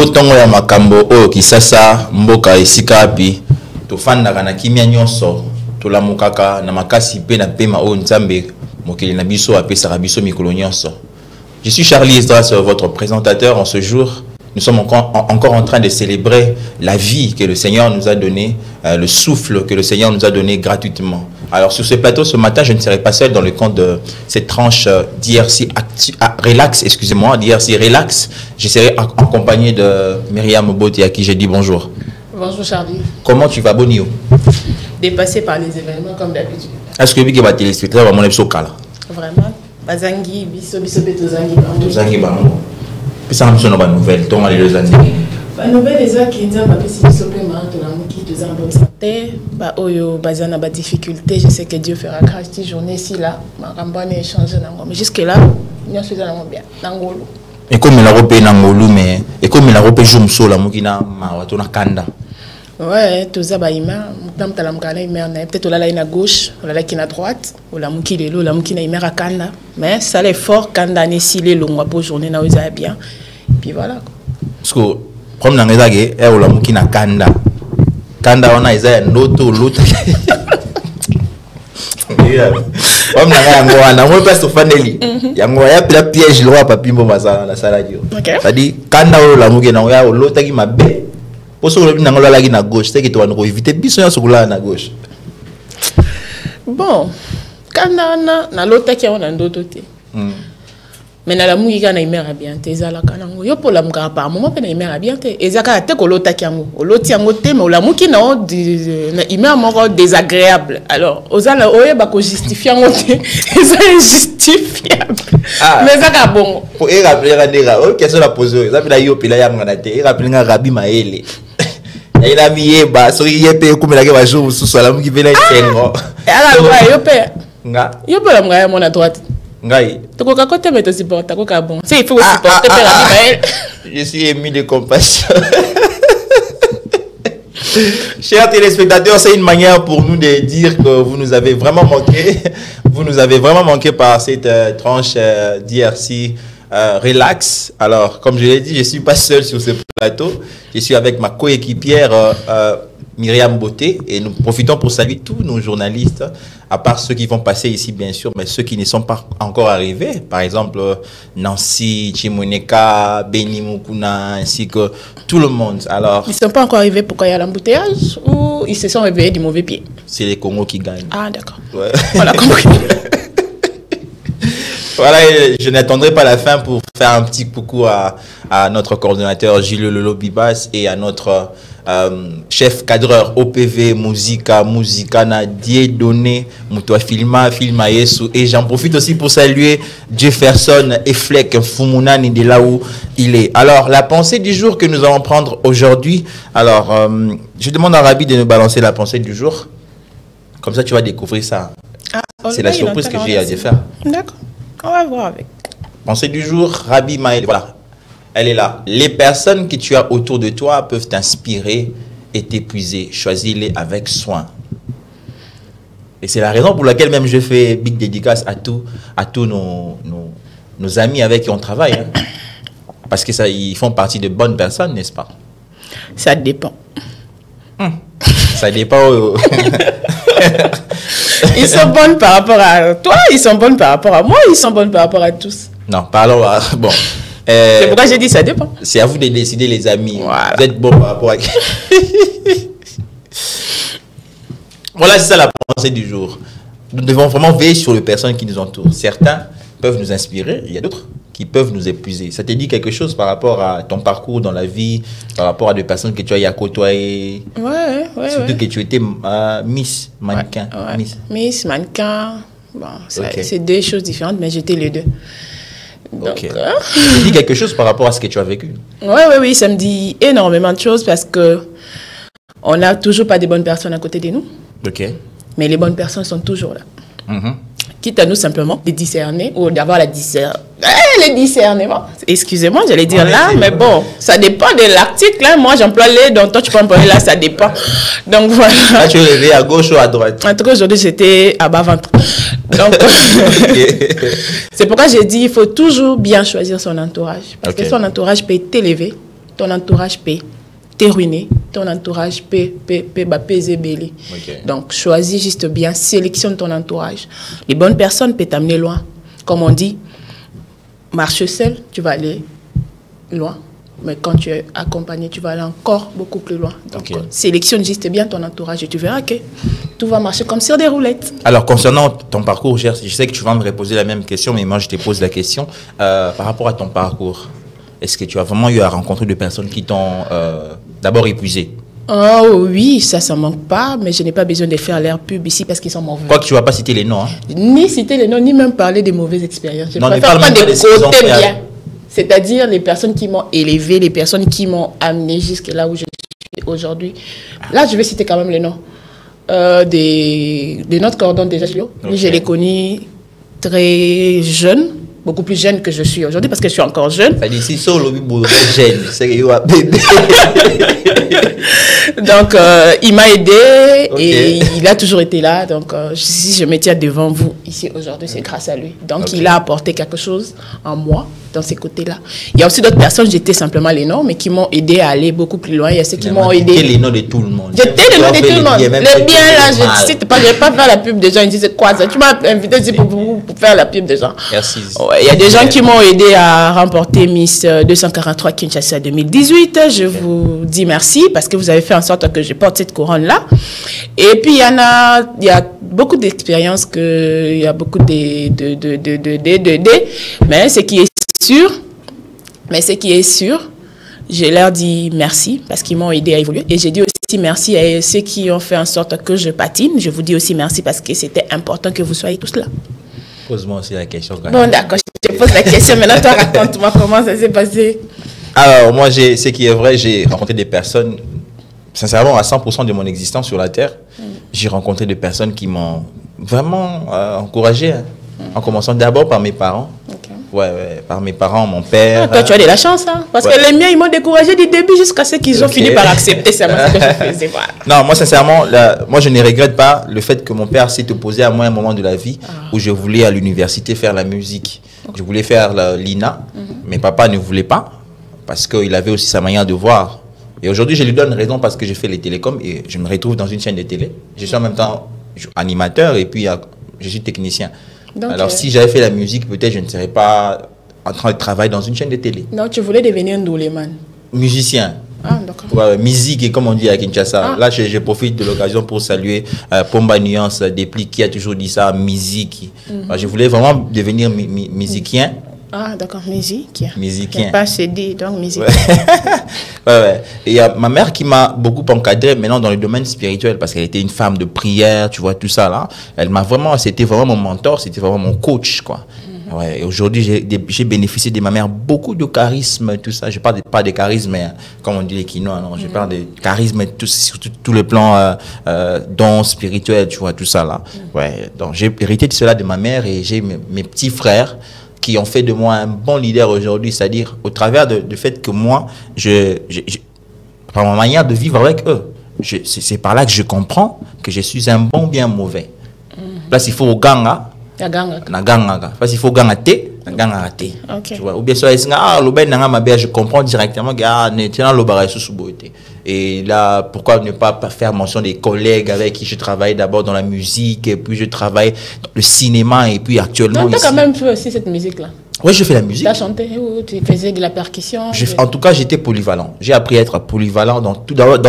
tongo ya makambo oyo kisasa mboka esika api tofandaka na kimia nyonso tolamukaka na makasi pe na pema oyo nzambe mokeli na biso apesaka biso mikolo nyonso. Je suis Charlie Esdras, votre présentateur en ce jour. Nous sommes encore en train de célébrer la vie que le Seigneur nous a donnée, le souffle que le Seigneur nous a donné gratuitement. Alors sur ce plateau ce matin, je ne serai pas seul dans le cadre de cette tranche d'IRC Relax, excusez-moi, d'IRC Relax. Je serai accompagné de Myriam Boté à qui j'ai dit bonjour. Bonjour Charlie. Comment tu vas, Bonio? Dépassé par les événements comme d'habitude. Est-ce que vous avez téléspectateur vraiment Vraiment. Bazangi, biso tozangi bango. Tozangi bango. Puis ça nous sonne pas nouvelle, ton les deux années. Ba nouvelle les qui nous a pas si biso pe mato na muki tozangi bonne santé, ba oyo bazana ba difficulté, je sais que Dieu fera grâce cette journée ici là, ma rambane échanger nango. Mais jusque là, nous sommes dans bien, nangolo. Et comme la robe nangolo mais et comme la robe jumso la muki na ma wato na kanda. Ouais, tout ça bah ima, tam talam kana ima na peut-être la à gauche, la qui à droite, ou la muki lelo, la muki na ima à kanda. Mais ça l'effort kanda ne silé longue pour journée na oza bien. Puis voilà. Parce que comme na ngeza ke e ou la muki na kanda. Kanda ona isa noto l'autre. Comme na yango wana, moi pas so faneli. Yango ya pila piège lo papi mbo masala na sala dio. Ça dit kanda o la muki na ya l'autre qui mabe. Pour ce que nous avons la gauche, c'est que tu vas éviter bisous sur la gauche. Bon, quand on a l'autre qui a d'autres côtés. Mais na la mouille quand il meurt bien, t'es à la canango. Yo pour la mouka par moment quand il meurt bien, t'es. Et ça quand t'es que l'autre qui a l'autre qui a côté, mais la mouki na il meurt mort désagréable. Alors, aux ala oye bah qu'on justifie en côté, c'est injustifiable. Mais ça quand bon. Pour y rappeler la déra, oh question la poser. Ça puis la yo puis la yam na té, y rappeler un Rabbi Maël. Il a mis bah so y est comme la va jour sous la mouki vela tengo. Alors yo pe. Nga. Yo pe la mga mon à droite. Ngai. Tu peux côté mais tu supportes quoi bon. C'est il faut supporter Rabbi Maël. Je suis ému de compassion. Chers téléspectateurs, c'est une manière pour nous de dire que vous nous avez vraiment manqué. Vous nous avez vraiment manqué par cette tranche d'IRC Relax. Alors, comme je l'ai dit, je ne suis pas seul sur ce plateau. Je suis avec ma coéquipière Myriam Boté et nous profitons pour saluer tous nos journalistes, à part ceux qui vont passer ici, bien sûr, mais ceux qui ne sont pas encore arrivés. Par exemple, Nancy, Chimoneka, Beni Mukuna, ainsi que tout le monde. Alors, ils ne sont pas encore arrivés pourquoi il y a l'embouteillage ou ils se sont réveillés du mauvais pied? C'est les Congos qui gagnent. Ah, d'accord. Ouais. On a compris. Voilà, je n'attendrai pas la fin pour faire un petit coucou à notre coordonnateur Gilles Lolo Bibas et à notre chef cadreur OPV Musicana Dieudonné Moutoua Filma Yesu. Et j'en profite aussi pour saluer Jefferson et Fleck Fumunani de là où il est. Alors, la pensée du jour que nous allons prendre aujourd'hui. Alors, je demande à Rabi de nous balancer la pensée du jour. Comme ça, tu vas découvrir ça. Ah, c'est la surprise que j'ai à te faire. D'accord. On va voir avec. Pensée du jour, Rabi Maël. Voilà. Elle est là. Les personnes que tu as autour de toi peuvent t'inspirer et t'épuiser. Choisis-les avec soin. Et c'est la raison pour laquelle même je fais big dédicace à tous nos amis avec qui on travaille. Hein. Parce que ça, ils font partie de bonnes personnes, n'est-ce pas? Ça dépend. Ça dépend. Ils sont bonnes par rapport à toi, ils sont bonnes par rapport à moi, ils sont bonnes par rapport à tous. Non, parlons à... Bon. C'est pourquoi j'ai dit ça dépend. C'est à vous de décider, les amis. Voilà. Vous êtes bon par rapport à... Voilà, c'est ça la pensée du jour. Nous devons vraiment veiller sur les personnes qui nous entourent. Certains peuvent nous inspirer, il y a d'autres qui peuvent nous épuiser. Ça te dit quelque chose par rapport à ton parcours dans la vie, par rapport à des personnes que tu as côtoyées? Ouais. Surtout que tu étais Miss Mannequin. Ouais. Miss Mannequin. Bon, Okay. C'est deux choses différentes, mais j'étais les deux. Donc, Ok. Ça te dit quelque chose par rapport à ce que tu as vécu? Oui, ça me dit énormément de choses parce que on n'a toujours pas de bonnes personnes à côté de nous. Ok. Mais les bonnes personnes sont toujours là. Quitte à nous simplement de discerner ou d'avoir le discernement. Excusez-moi, j'allais dire là, mais bon, ça dépend de l'article. Hein. Moi, j'emploie les, donc toi, tu peux employer là, ça dépend. Donc voilà. Là, tu es levé à gauche ou à droite? En tout cas, aujourd'hui, j'étais à bas-ventre. Donc, c'est pourquoi j'ai dit il faut toujours bien choisir son entourage. Parce que son entourage peut t'élever ton entourage peut te ruiner, ton entourage peut zébéler. Donc, choisis juste bien, sélectionne ton entourage. Les bonnes personnes peuvent t'amener loin. Comme on dit, marche seul, tu vas aller loin. Mais quand tu es accompagné, tu vas aller encore beaucoup plus loin. Donc, sélectionne juste bien ton entourage et tu verras que tout va marcher comme sur des roulettes. Alors, concernant ton parcours, je sais que tu vas me reposer la même question, mais moi, je te pose la question. Par rapport à ton parcours, est-ce que tu as vraiment eu à rencontrer des personnes qui t'ont d'abord épuisé? Oh oui, ça ne manque pas, mais je n'ai pas besoin de faire l'air pub ici parce qu'ils sont mauvais. Quoi que tu ne vas pas citer les noms. Hein? Ni citer les noms, ni même parler des mauvaises expériences. Je ne préfère pas des côtés bien. C'est-à-dire les personnes qui m'ont élevé, les personnes qui m'ont amené jusque là où je suis aujourd'hui. Là, je vais citer quand même les noms. De notre cordon déjà, je l'ai connu très jeune, beaucoup plus jeune que je suis aujourd'hui parce que je suis encore jeune. Ça dit si solo jeune, c'est donc il m'a aidé et il a toujours été là. Donc si je me tiens devant vous ici aujourd'hui, c'est grâce à lui. Donc il a apporté quelque chose en moi dans ces côtés-là. Il y a aussi d'autres personnes, j'étais simplement les noms, mais qui m'ont aidé à aller beaucoup plus loin. Il y a ceux qui m'ont aidé. J'étais les noms de tout le monde. J'étais les noms de tout le monde. Les biens là, je ne cite pas, je ne vais pas faire la pub des gens. Ils disent quoi ça? Tu m'as invité ici pour faire la pub des gens. Merci. Ouais, il y a des gens qui m'ont aidé à remporter Miss 243 Kinshasa 2018. Je vous dis merci parce que vous avez fait en sorte que je porte cette couronne-là. Et puis, il y a beaucoup d'expériences, il y a beaucoup mais ce qui est sûr, je leur dis merci parce qu'ils m'ont aidé à évoluer. Et j'ai dit aussi merci à ceux qui ont fait en sorte que je patine. Je vous dis aussi merci parce que c'était important que vous soyez tous là. Pose-moi aussi la question. Bon, d'accord, je te pose la question. Maintenant, toi, raconte-moi comment ça s'est passé. Alors, moi, ce qui est vrai, j'ai rencontré des personnes, sincèrement, à 100% de mon existence sur la Terre, j'ai rencontré des personnes qui m'ont vraiment encouragé, hein, en commençant d'abord par mes parents. Ouais, par mes parents, mon père. Toi, tu as de la chance, hein? Parce que les miens, ils m'ont découragé du début jusqu'à ce qu'ils ont fini par accepter ça. Que je faisais. Voilà. Non, moi, sincèrement, moi, je ne regrette pas le fait que mon père s'est opposé à moi à un moment de la vie où je voulais à l'université faire la musique. Je voulais faire l'INA, mais papa ne voulait pas parce qu'il avait aussi sa manière de voir. Et aujourd'hui, je lui donne raison parce que j'ai fait les télécoms et je me retrouve dans une chaîne de télé. Je suis en même temps animateur et puis je suis technicien. Donc, alors, si j'avais fait la musique, peut-être je ne serais pas en train de travailler dans une chaîne de télé. Non, tu voulais devenir un douléman. Musicien. Ah, d'accord. Ouais, musique, et comme on dit à Kinshasa. Là, je profite de l'occasion pour saluer Pomba Nuance Dépli qui a toujours dit ça, musique. Je voulais vraiment devenir musicien. Ah, d'accord, musicien. Musicien. Pas CD, donc musicien. Ouais. Et il y a ma mère qui m'a beaucoup encadré maintenant dans le domaine spirituel parce qu'elle était une femme de prière, tu vois, tout ça là. C'était vraiment mon mentor, c'était vraiment mon coach, quoi. Ouais, et aujourd'hui, j'ai bénéficié de ma mère beaucoup de charisme, tout ça. Je parle pas de charisme, mais, comme on dit les Quinois, non, je parle de charisme, sur tout le plan don spirituel, tu vois, tout ça là. Ouais, donc j'ai hérité de cela de ma mère et j'ai mes petits frères qui ont fait de moi un bon leader aujourd'hui, c'est-à-dire au travers du fait que moi, par ma manière de vivre avec eux, c'est par là que je comprends que je suis un bon bien mauvais. Là, il faut au ganga. Parce qu'il faut gagner, tu vois. Ou bien je comprends directement que et là, pourquoi ne pas faire mention des collègues avec qui je travaille d'abord dans la musique et puis je travaille dans le cinéma et puis actuellement tu as quand même fait aussi cette musique là. Oui, je fais la musique. Tu as chanté ou tu faisais de la percussion? En tout cas, j'étais polyvalent. J'ai appris à être polyvalent dans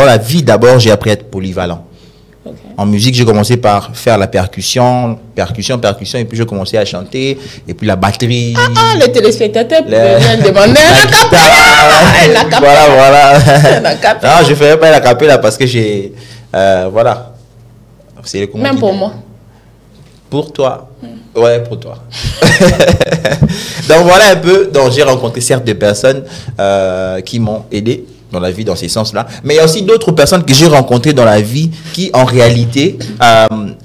la vie. D'abord, j'ai appris à être polyvalent. En musique, j'ai commencé par faire la percussion, et puis j'ai commencé à chanter, et puis la batterie. Les téléspectateurs viennent demander la capella. Voilà. Non, je ne ferai pas la capella parce que j'ai... voilà. Même pour moi. Pour toi. Ouais, pour toi. Donc voilà un peu. Donc j'ai rencontré certes des personnes qui m'ont aidé dans la vie dans ces sens-là. Mais il y a aussi d'autres personnes que j'ai rencontrées dans la vie qui, en réalité,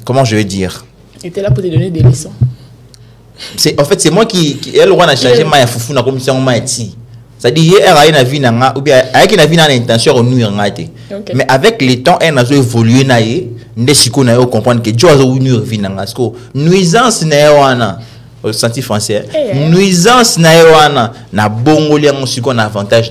comment je vais dire, étaient là pour te donner des leçons. En fait, c'est moi qui elle, on a changé ma foufou, comme si on m'a dit. C'est-à-dire, elle a une vie, ou bien, avec une vie, l'intention de nuire. Mais avec le temps, elle a évolué, elle a comprendre que Dieu a nuire vie. Nuisance, au senti français, nuisance, na bongo, un avantage.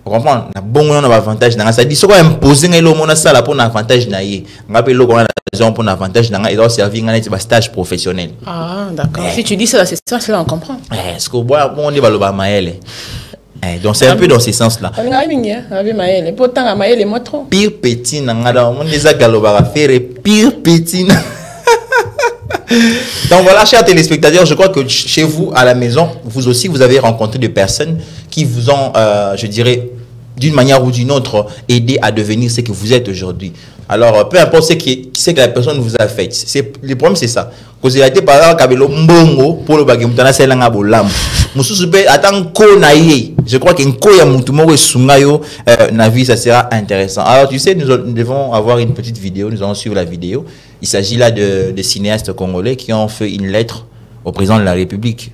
On comprend, na bon on a avantage dans ça dit ce qu'on imposer ngelo mona ça là pour un avantage na yé. Ngape lo qu'on a raison pour un avantage dans et doit servir ngana un stage professionnel. Ah d'accord. Si tu dis ça c'est ça là on comprend. Est-ce que bon on dit baloba maël. Donc c'est un peu dans ce sens-là. On a bien, avec Maël. Pourtant, Maël est moi trop. Pire petit, on les a galobara faire pire petit. Donc voilà, chers téléspectateurs, je crois que chez vous, à la maison, vous aussi, vous avez rencontré des personnes qui vous ont, je dirais, d'une manière ou d'une autre, aidé à devenir ce que vous êtes aujourd'hui. Alors, peu importe ce que la personne vous a fait, le problème c'est ça. Quand il a été par exemple, mbongo pour le bagage, mutana c'est l'anga bolam. Mususu pe attend ko naie. Je crois qu'un ko ya mutumo we sungayo na vie ça sera intéressant. Alors tu sais, nous devons avoir une petite vidéo, nous allons suivre la vidéo. Il s'agit là de cinéastes congolais qui ont fait une lettre au président de la République.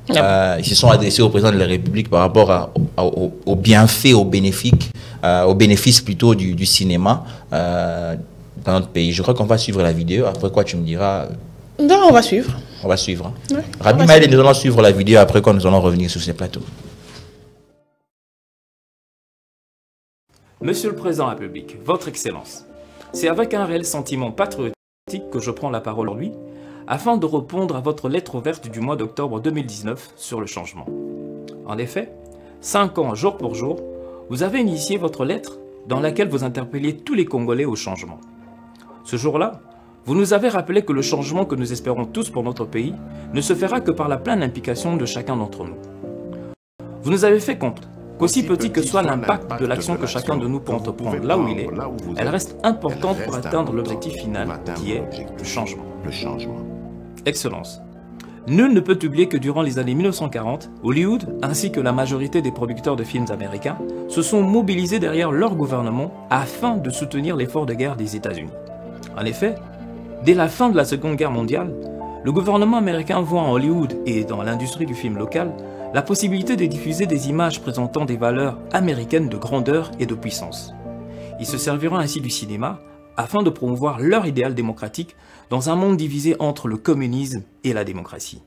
Ils se sont adressés au président de la République par rapport au bienfait, au bénéfice plutôt du cinéma dans notre pays. Je crois qu'on va suivre la vidéo. Après quoi, tu me diras. Non, on va suivre. On va suivre. Hein. Ouais, Rabi Maël, nous allons suivre la vidéo après quoi nous allons revenir sur ces plateaux. Monsieur le Président de la République, Votre Excellence, c'est avec un réel sentiment patriotique que je prends la parole aujourd'hui afin de répondre à votre lettre ouverte du mois d'octobre 2019 sur le changement. En effet, 5 ans jour pour jour, vous avez initié votre lettre dans laquelle vous interpelliez tous les Congolais au changement. Ce jour-là, vous nous avez rappelé que le changement que nous espérons tous pour notre pays ne se fera que par la pleine implication de chacun d'entre nous. Vous nous avez fait comprendre qu'aussi petit que soit l'impact de l'action que chacun de nous peut entreprendre là où il est, elle reste importante pour atteindre l'objectif final qui est le changement. Excellence. Nul ne peut oublier que durant les années 1940, Hollywood, ainsi que la majorité des producteurs de films américains, se sont mobilisés derrière leur gouvernement afin de soutenir l'effort de guerre des États-Unis. En effet, dès la fin de la Seconde Guerre mondiale, le gouvernement américain voit en Hollywood et dans l'industrie du film local la possibilité de diffuser des images présentant des valeurs américaines de grandeur et de puissance. Ils se serviront ainsi du cinéma afin de promouvoir leur idéal démocratique dans un monde divisé entre le communisme et la démocratie.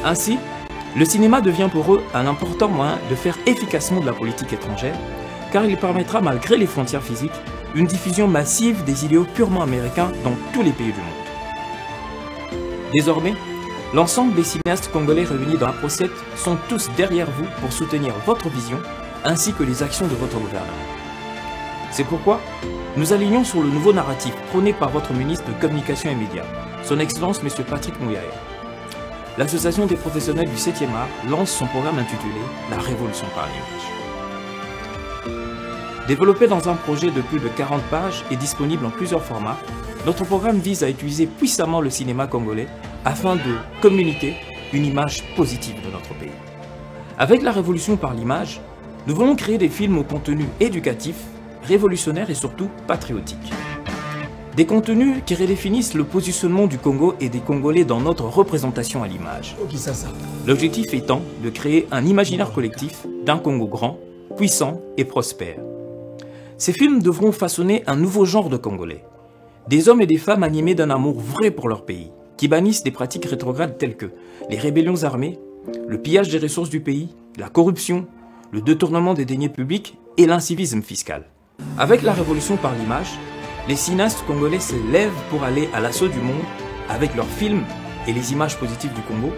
Ainsi, le cinéma devient pour eux un important moyen de faire efficacement de la politique étrangère, car il permettra, malgré les frontières physiques, une diffusion massive des idéaux purement américains dans tous les pays du monde. Désormais, l'ensemble des cinéastes congolais réunis dans la procès sont tous derrière vous pour soutenir votre vision ainsi que les actions de votre gouvernement. C'est pourquoi nous alignons sur le nouveau narratif prôné par votre ministre de Communication et Médias, son Excellence M. Patrick Muyaya. L'Association des professionnels du 7e art lance son programme intitulé « La révolution par l'image ». Développé dans un projet de plus de 40 pages et disponible en plusieurs formats, notre programme vise à utiliser puissamment le cinéma congolais afin de communiquer une image positive de notre pays. Avec la révolution par l'image, nous voulons créer des films au contenu éducatif, révolutionnaire et surtout patriotique. Des contenus qui redéfinissent le positionnement du Congo et des Congolais dans notre représentation à l'image. L'objectif étant de créer un imaginaire collectif d'un Congo grand, puissant et prospère. Ces films devront façonner un nouveau genre de Congolais. Des hommes et des femmes animés d'un amour vrai pour leur pays, qui bannissent des pratiques rétrogrades telles que les rébellions armées, le pillage des ressources du pays, la corruption, le détournement des deniers publics et l'incivisme fiscal. Avec la révolution par l'image, les cinéastes congolais se lèvent pour aller à l'assaut du monde avec leurs films et les images positives du Congo,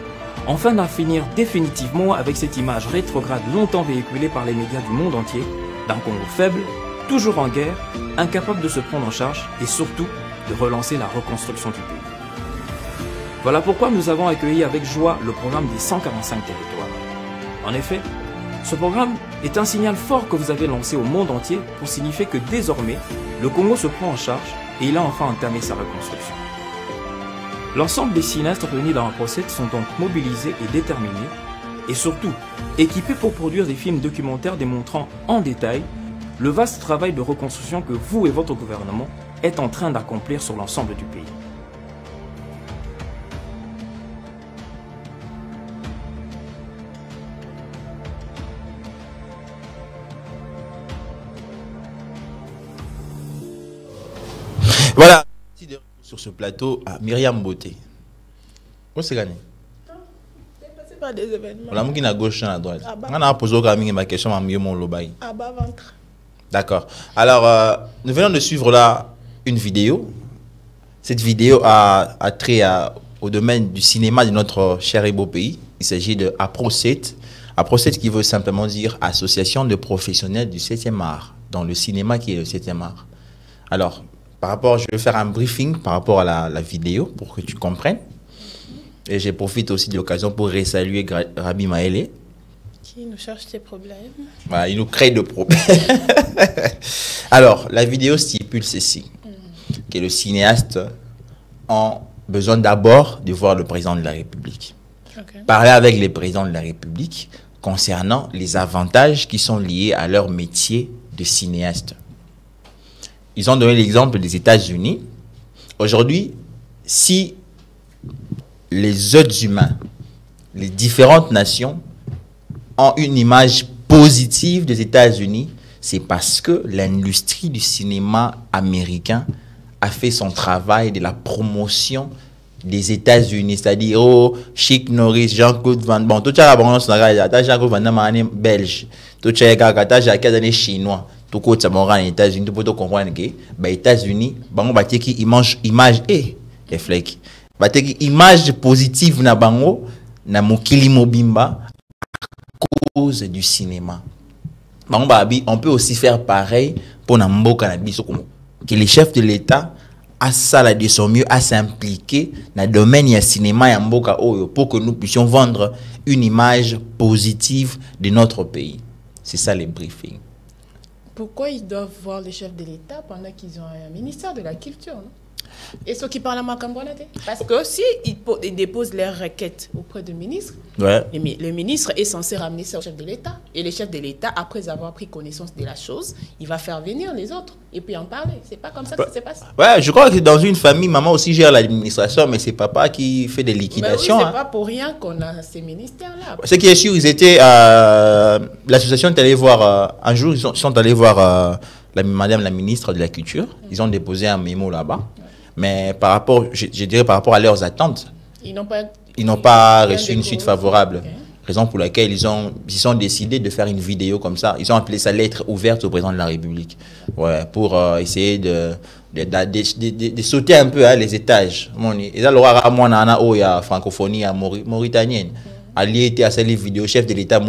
afin d'en finir définitivement avec cette image rétrograde longtemps véhiculée par les médias du monde entier, d'un Congo faible, toujours en guerre, incapable de se prendre en charge et surtout de relancer la reconstruction du pays. Voilà pourquoi nous avons accueilli avec joie le programme des 145 territoires. En effet, ce programme est un signal fort que vous avez lancé au monde entier pour signifier que désormais, le Congo se prend en charge et il a enfin entamé sa reconstruction. L'ensemble des cinéastes réunis dans un procès sont donc mobilisés et déterminés et surtout équipés pour produire des films documentaires démontrant en détail le vaste travail de reconstruction que vous et votre gouvernement êtes en train d'accomplir sur l'ensemble du pays. Voilà, sur ce plateau à Myriam Beauté. Où c'est gagné? pas des événements. La mouki à gauche, à droite. Ah bah. On a posé ma question à mieux mon lobaï. À bas ventre. D'accord. Alors, nous venons de suivre là une vidéo. Cette vidéo a trait au domaine du cinéma de notre cher et beau pays. Il s'agit de APROCET. APROCET qui veut simplement dire Association de professionnels du 7e art, dans le cinéma qui est le 7e art. Alors, je vais faire un briefing par rapport à la vidéo pour que tu comprennes. Et je profite aussi de l'occasion pour resaluer Rabi Maele. Qui nous cherche des problèmes. Voilà, il nous crée de problèmes. Alors, la vidéo stipule ceci, que le cinéaste a besoin d'abord de voir le président de la République. Okay. Parler avec les présidents de la République concernant les avantages qui sont liés à leur métier de cinéaste. Ils ont donné l'exemple des États-Unis. Aujourd'hui, si les êtres humains, les différentes nations ont une image positive des États-Unis, c'est parce que l'industrie du cinéma américain a fait son travail de la promotion des États-Unis, c'est-à-dire Chick Norris, Jean-Claude Van Damme, tout ça, Jean-Claude Van Damme belge, tout ça, chinois, tout ça, les États-Unis, tout pour comprendre que les États-Unis, image et flèche, image positive na bango na mokili mobimba à cause du cinéma. On peut aussi faire pareil pour Namboka na biso que les chefs de l'État a ça de son mieux à s'impliquer dans le domaine du cinéma et Mboka Oyo pour que nous puissions vendre une image positive de notre pays. C'est ça les briefings. Pourquoi ils doivent voir les chefs de l'État pendant qu'ils ont un ministère de la Culture, non? Et ceux qui parlent à Macambonate. Parce que si ils déposent leurs requêtes auprès du ministre, ouais. Le ministre est censé ramener ça au chef de l'État. Et le chef de l'État, après avoir pris connaissance de la chose, il va faire venir les autres et puis en parler. C'est pas comme ça que ça se passe. Ouais, je crois que dans une famille, maman aussi gère l'administration, mais c'est papa qui fait des liquidations. Oui, c'est pas pour rien qu'on a ces ministères-là. Ce qui est sûr, ils étaient l'association est allée voir un jour, ils sont allés voir madame la ministre de la Culture. Ils ont déposé un mémo là-bas. Mais par rapport, je dirais par rapport à leurs attentes, ils n'ont pas reçu une suite favorable. Okay. Raison pour laquelle ils ont décidé de faire une vidéo comme ça. Ils ont appelé ça lettre ouverte au président de la République. Ouais, pour essayer de sauter un peu les étages. Et là, il y a francophonie mauritanienne. Ali était à cette vidéo, chef de l'État,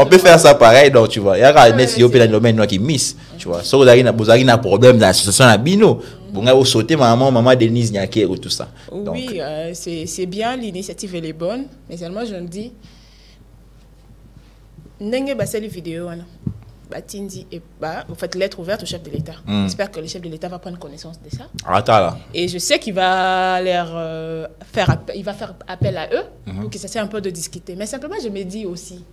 on peut faire ça pareil, donc tu vois. Il y a un domaine qui miss, tu vois. Si vous avez un problème dans l'association à Bino, vous avez sauté maman Denise Niaké ou tout ça. Donc, oui, c'est bien, l'initiative elle est bonne, mais seulement je me dis, n'engagez pas cette vidéo. Batindi et vous faites lettre ouverte au chef de l'État. J'espère que le chef de l'État va prendre connaissance de ça. Attends là. Et je sais qu'il va faire appel à eux pour qu'ils essaient un peu de discuter. Mais simplement, je me dis aussi,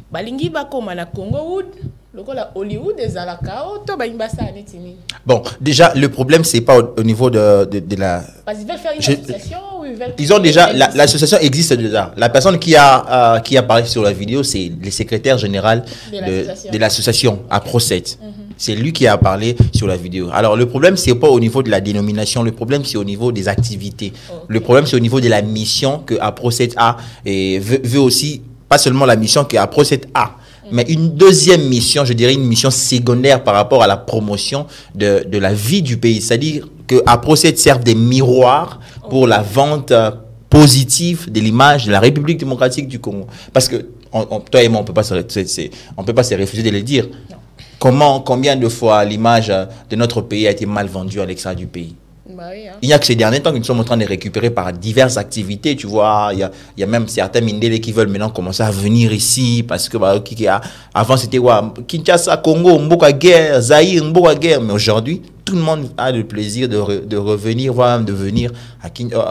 Balingi Bakoma na Congo Wood, le Hollywood des Alakao, to Baïmbasa Anetini. Bon, déjà, le problème, c'est pas au niveau de la. Parce qu'ils veulent faire une association ou ils veulent. Ils ont déjà. L'association existe déjà. La personne qui a parlé sur la vidéo, c'est le secrétaire général de l'association APROCET. C'est lui qui a parlé sur la vidéo. Alors, le problème, c'est pas au niveau de la dénomination. Le problème, c'est au niveau des activités. Okay. Le problème, c'est au niveau de la mission que APROCET a et veut aussi. Pas seulement la mission que APROCET a, mais une deuxième mission, je dirais une mission secondaire par rapport à la promotion de la vie du pays. C'est-à-dire que APROCET serve des miroirs pour la vente positive de l'image de la République démocratique du Congo. Parce que toi et moi, on peut pas se refuser de le dire. Combien de fois l'image de notre pays a été mal vendue à l'extérieur du pays? Bah oui, hein. Il n'y a que ces derniers temps que nous sommes en train de récupérer par diverses activités, tu vois. Il y a même certains Mindélé qui veulent maintenant commencer à venir ici parce que avant c'était Kinshasa, Congo, Mboka guerre, Zaïre, Mboka guerre. Mais aujourd'hui, tout le monde a le plaisir de revenir, voire même de venir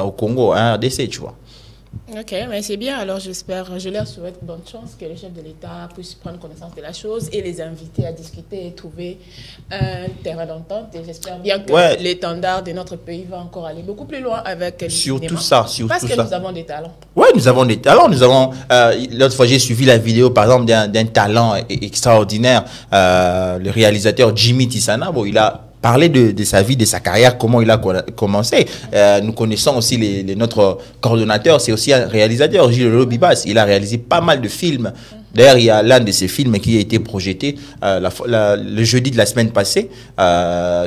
au Congo, à RDC, tu vois. Ok, mais c'est bien. Alors je leur souhaite bonne chance que le chef de l'État puisse prendre connaissance de la chose et les inviter à discuter et trouver un terrain d'entente. Et j'espère bien que l'étendard de notre pays va encore aller beaucoup plus loin avec le cinéma. Parce que nous avons des talents. Oui, nous avons des talents. L'autre fois, j'ai suivi la vidéo, par exemple, d'un talent extraordinaire. Le réalisateur Jimmy Tissana, il a parler de sa vie, de sa carrière, comment il a commencé. Nous connaissons aussi notre coordonnateur, c'est aussi un réalisateur, Gilles Lobibas. Il a réalisé pas mal de films. D'ailleurs, il y a l'un de ces films qui a été projeté le jeudi de la semaine passée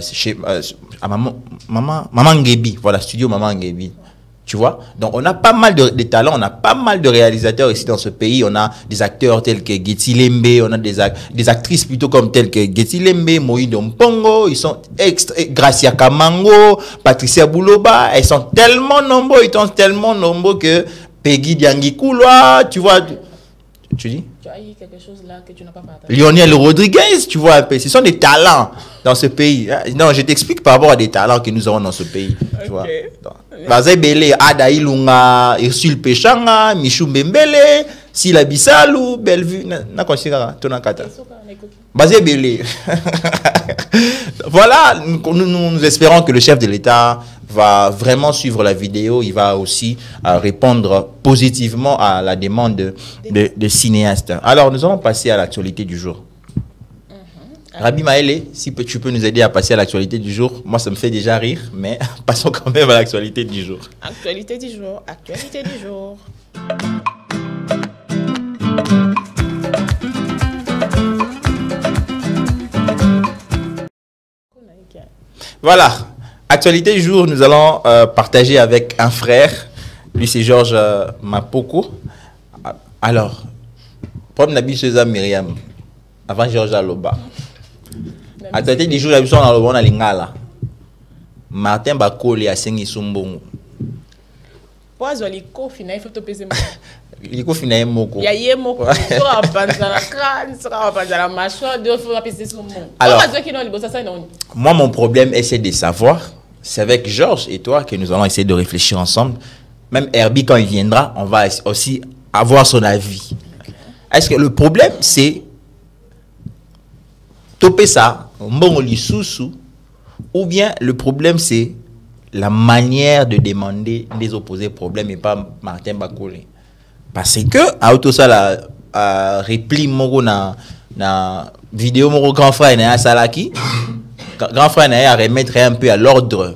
chez Maman Ngebi, voilà, studio Maman Ngebi. Tu vois? Donc, on a pas mal de talents, on a pas mal de réalisateurs ici dans ce pays. On a des acteurs tels que Getty Lembe, on a des actrices plutôt comme telles que Getty Lembe, Moïdo Mpongo, ils sont Gracia Kamango, Patricia Bouloba, ils sont tellement nombreux, que Peggy Diangikouloa, tu vois? Tu dis? Tu as eu quelque chose là que tu n'as pas partagé. Lionel Rodriguez, tu vois, ce sont des talents dans ce pays. Non, je t'explique par rapport à des talents que nous avons dans ce pays. Tu vois. Bazé Belé, Ada Ilunga, Ursule Pechanga, Michou Mbembele, Sila Bissalou, Bellevue, na considéré Tonakata. Bazé Belé. Voilà, nous espérons que le chef de l'État va vraiment suivre la vidéo. Il va aussi répondre positivement à la demande des cinéastes. Alors, nous allons passer à l'actualité du jour. Rabi Maëlé, si tu peux nous aider à passer à l'actualité du jour. Moi, ça me fait déjà rire, mais passons quand même à l'actualité du jour. Actualité du jour, actualité du jour. Voilà, actualité du jour, nous allons partager avec un frère. Lui, c'est Georges Mapoko. Alors, comme Nabi Seza Myriam, avant Georges Aloba. Actualité du jour, on a le Lingala. Martin Bakoli a signé Sumbongo. Poizo liko fina il faut te peser. Liko fina moko. Ya ye moko. Sera panzala crâne, sera panzala mâchoire, deux fois peser Sumbongo. Alors, moi mon problème est de savoir, c'est avec Georges et toi que nous allons essayer de réfléchir ensemble. Même Herbie quand il viendra, on va aussi avoir son avis. Est-ce que le problème c'est topé ça, mbongo lisusu, ou bien le problème c'est la manière de demander des opposés problèmes et pas Martin Bakoli. Parce que à auto ça la réplique moko na vidéo moko grand frère na salaki, grand frère na remettre un peu à l'ordre.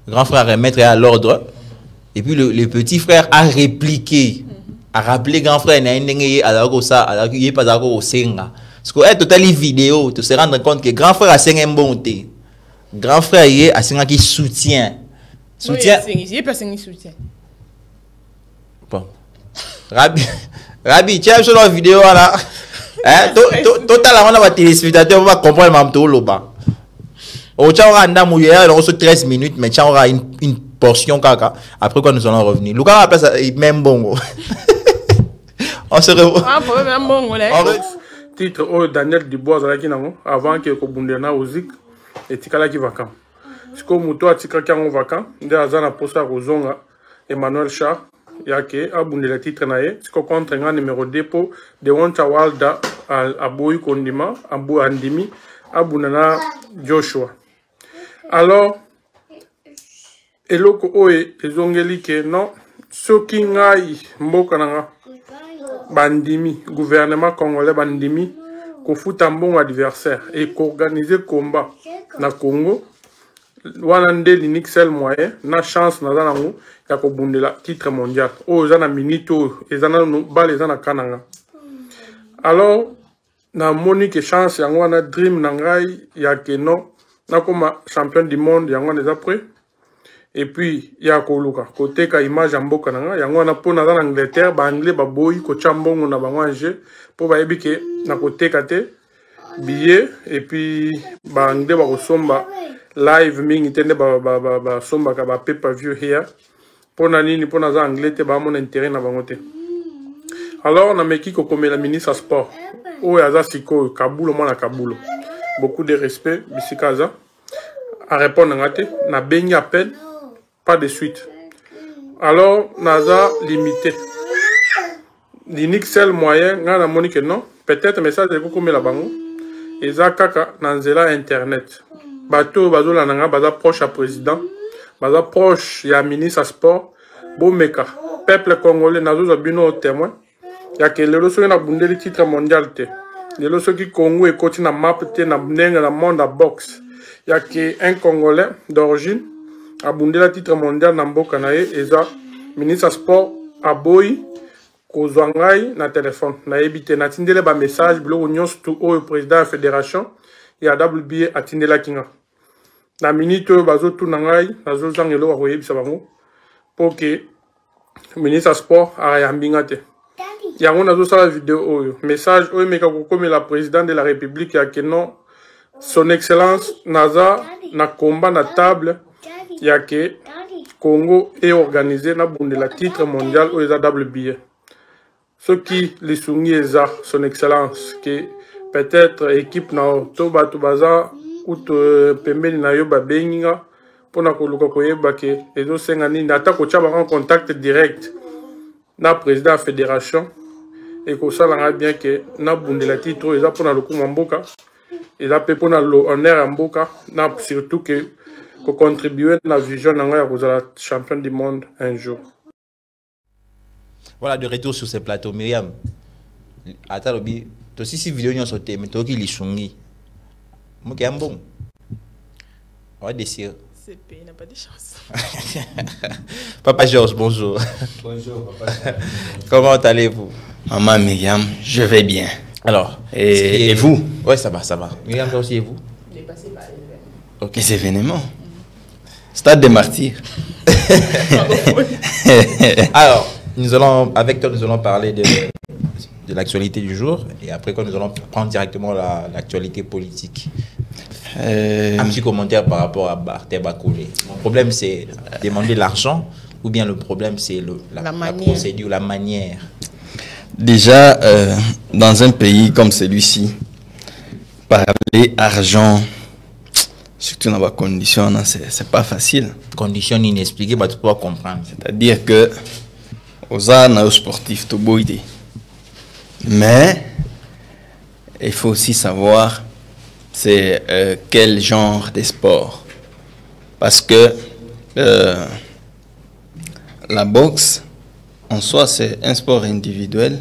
Grand frère remettre à l'ordre et puis le petit frère a répliqué, a rappelé grand frère na ndenge alako ça, alako yé pas alako osenga. Parce que totalement vidéo, tu se rendre compte que grand frère a senga bonté. Grand frère y a senga qui soutient. Soutient. Il pas senga soutien. Bon. Rabi, tu as vu la vidéo là. Hein, totalement on va téléspectateur va comprendre même tout le bas. Au tcha aura nda mouillé, on se 13 minutes mais tcha aura une portion kaka. Après quoi nous allons revenir. Lucas appelle ça même bongo. On se revoit. Ah, pour même bongo là. Titre au Daniel Dubois avant que Kobundena Ozik et Tikala qui vacant. Si comme Mouto a Tikaka en vacant, de Azana Posa Rozonga, Emmanuel Char, Yake, Abundela titre nae, si contre un numéro dépôt de Wantawalda à Boy Kondima, Abou Andimi, Abunana Joshua. Alors, Eloko Oe, les ongeli que non, Soki Ngai, Mbokananga. Bandimi, gouvernement congolais bandimi, qu'on fout un bon adversaire et qu'organiser combat na Congo, wanande l'inixel moyen, na chance na zanango, ya ko bundela titre mondial. Oh, zana minito, et zana bal et zana kananga. Alors, na monique chance, yango na dream nangai, ya ke non, na comme champion du monde, yango des après. Et puis il y a koluka côté ka image en mboka nanga yango na pona dans Angleterre ba anglais ba boy ko chambongo na ba manger pour ba ebike na côté kate billet et puis ba anglais ba somba live mingi tende ba somba ka ba pay-per-view here pona nini pona za anglais te ba mon intérêt na bango te. Alors na meki ko comme la ministre sport o ya za siko Kabulo mona Kabulo beaucoup de respect bisikaza à répondre ngate na bengi appel pas de suite. Alors, Naza limité. L'inixel moyen, n'a moni que non. Peut-être message de beaucoup mais la bango. Et ça kaka nanzela internet. Bateau bazo la nanga baza proche à président, baza proche ya ministre sport. Bon meka. Peuple congolais nazo zabino témoin. Ya que le loso na bundeli titre mondial te. Le loso qui Congo et côté na map te na ndenge na monde à boxe. y a un Congolais d'origine abondé le titre mondial na mboka na ye eza ministre sport aboyi kozwangai na téléphone na ebité na tindele ba message biloko nyonso tu oyo président ya fédération ya WBA atindela kinga na minute oyo bazotuna ngai nazozanga eloko akoyebisa bango po ke ministre sport ayambinga te yango nazosala video oyo message oyo meka kokomela président de la république ya ke non son excellence naza na combat na table ya ke Congo est organisé na bundela titre mondial oyo eza WBA ce qui les soumis eza son excellence que peut-être équipe na to bato baza ou pembeni na yo babenginga pona koluka koyeba ke ezosenga nini ata kotia bango en contact direct na président ya fédération et kosalanga bien que na bundela titre oyo eza mpona lokumu ya mboka eza mpe mpona honneur ya mboka na surtout que contribuer à la vision de champion du monde un jour. Voilà, de retour sur ce plateau. Myriam, attends, tu aussi si vidéo nous sauté, mais toi qui les chungi. Moi qui aime bon. On va décider. CP n'a pas de chance. Papa Georges, bonjour. Bonjour, Papa Georges. Comment allez-vous? Maman Myriam, je vais bien. Alors, et vous? Oui, ça va, ça va. Myriam, toi aussi, et vous? Il est passé par les événements. Ok, les événements. Stade des martyrs. Alors, avec toi, nous allons parler de l'actualité du jour. Et après, nous allons prendre directement l'actualité politique. Un petit commentaire par rapport à Barthé Bakoulé. Le problème, c'est demander l'argent ou bien le problème, c'est la procédure, la manière. Déjà, dans un pays comme celui-ci, parler argent, surtout dans les conditions, c'est pas facile. Conditions inexpliquées, tu peux comprendre. C'est-à-dire que aux arts sportifs, tout beau idée. Mais il faut aussi savoir c'est quel genre de sport. Parce que la boxe, en soi, c'est un sport individuel.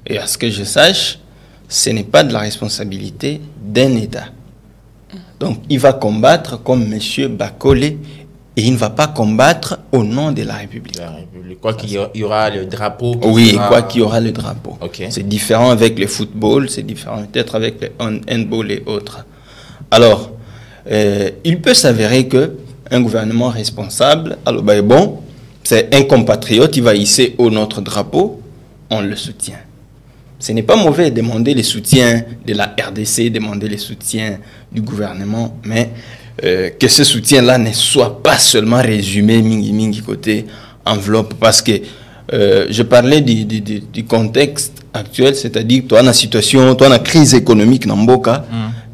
Et à ce que je sache, ce n'est pas de la responsabilité d'un État. Donc, il va combattre comme M. Bakolé et il ne va pas combattre au nom de la République. Quoi qu'il y aura le drapeau. Oui, quoi qu'il y aura le drapeau. Okay. C'est différent avec le football, c'est différent peut-être avec le handball et autres. Alors, il peut s'avérer qu'un gouvernement responsable, alors ben bon, c'est un compatriote, il va hisser au notre drapeau, on le soutient. Ce n'est pas mauvais de demander le soutien de la RDC, demander le soutien du gouvernement, mais que ce soutien-là ne soit pas seulement résumé mingi côté enveloppe, parce que je parlais du contexte actuel, c'est-à-dire toi, dans la situation, toi, dans la crise économique dans Mboka,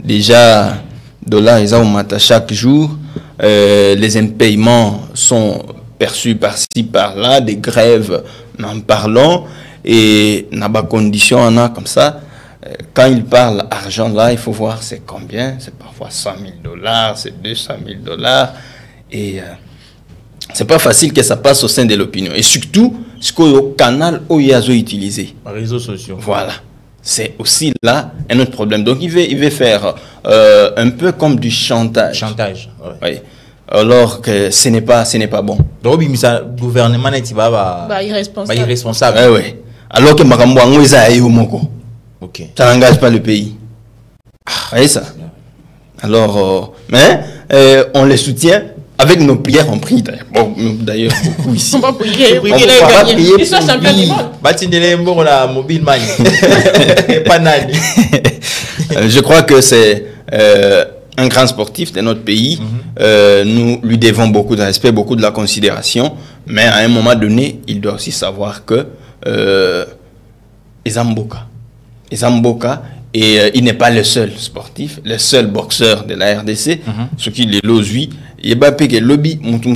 déjà, dollar ils augmentent chaque jour, les impayements sont perçus par-ci, par-là, des grèves, n'en parlons. Et dans des conditions, on a comme ça, quand il parle argent là, il faut voir c'est combien, c'est parfois 100 000 $, c'est 200 000 $. Et c'est pas facile que ça passe au sein de l'opinion. Et surtout, ce qu'au canal où il y a utilisé. Les réseaux sociaux. Voilà. C'est aussi là un autre problème. Donc il veut faire un peu comme du chantage. Chantage, ouais. Oui. Alors que ce n'est pas bon. Donc le gouvernement n'est pas irresponsable. Oui, oui. Alors que Makambo est à Moko. Ok. Ça n'engage pas le pays. Vous voyez ça? Alors, mais on les soutient avec nos prières, on prie d'ailleurs beaucoup ici. On va prier, on va prier. Ils sont champions du monde. Je crois que c'est un grand sportif de notre pays. Nous lui devons beaucoup de respect, beaucoup de la considération. Mais à un moment donné, il doit aussi savoir que Ezamboka. Et il n'est pas le seul sportif, le seul boxeur de la RDC. Ce qui est lui, il est pas que lobby, mais tu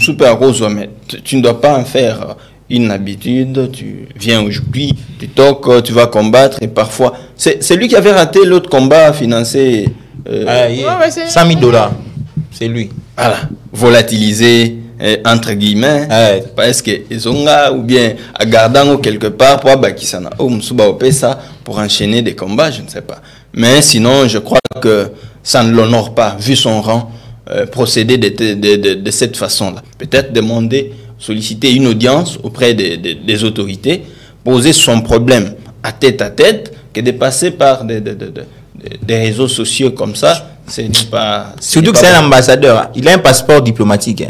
ne dois pas en faire une habitude. Tu viens aujourd'hui, tu toques, tu vas combattre et parfois. C'est lui qui avait raté l'autre combat financé. 100 000 $. C'est lui. Voilà, volatilisé. Entre guillemets, parce que ils ont ou bien à garder quelque part pour enchaîner des combats, je ne sais pas. Mais sinon, je crois que ça ne l'honore pas, vu son rang. procéder de cette façon-là. Peut-être demander, solliciter une audience auprès des autorités, poser son problème à tête, que de passer par des réseaux sociaux comme ça, c'est pas... Surtout que c'est un ambassadeur, il a un passeport diplomatique.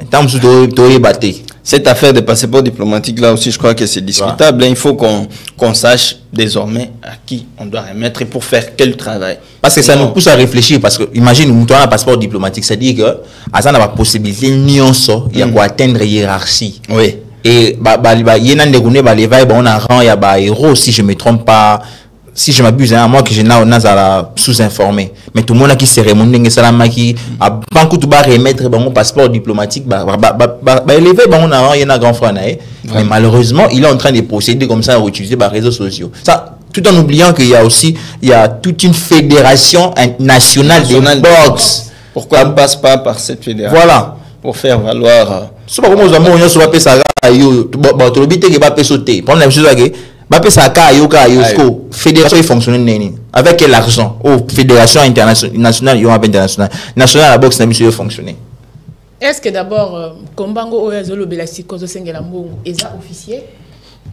Cette affaire de passeport diplomatique, là aussi, je crois que c'est discutable. Il faut qu'on sache désormais à qui on doit remettre et pour faire quel travail. Parce que ça nous pousse à réfléchir. Parce que, imagine, nous avons un passeport diplomatique, c'est-à-dire que, à ça, on a la possibilité, il y a atteindre la hiérarchie. Oui. Et, il y a un rang, il y a héros, si je ne me trompe pas. Si je m'abuse, hein, moi que je n'ai sous-informé. Mais tout le monde a qui cérémonie, qui a pas remettre mon passeport diplomatique, élevé, on a un grand frère. Mais malheureusement, il est en train de procéder comme ça à utiliser les réseaux sociaux. Ça, tout en oubliant qu'il y a toute une fédération nationale de boxe. Pourquoi on ne passe pas par cette fédération? Voilà. Pour faire valoir. C'est pas comme aux amours, on se va payer ça. Tu vas payer sauter. Prendre la chose là. Fédération fonctionne avec quel argent? Fédération internationale, internationale. Nationale, la boxe n'a pas fonctionné. Est-ce que d'abord, Kombango Oyazolo Belasiko Sengela Mbongo est officiel?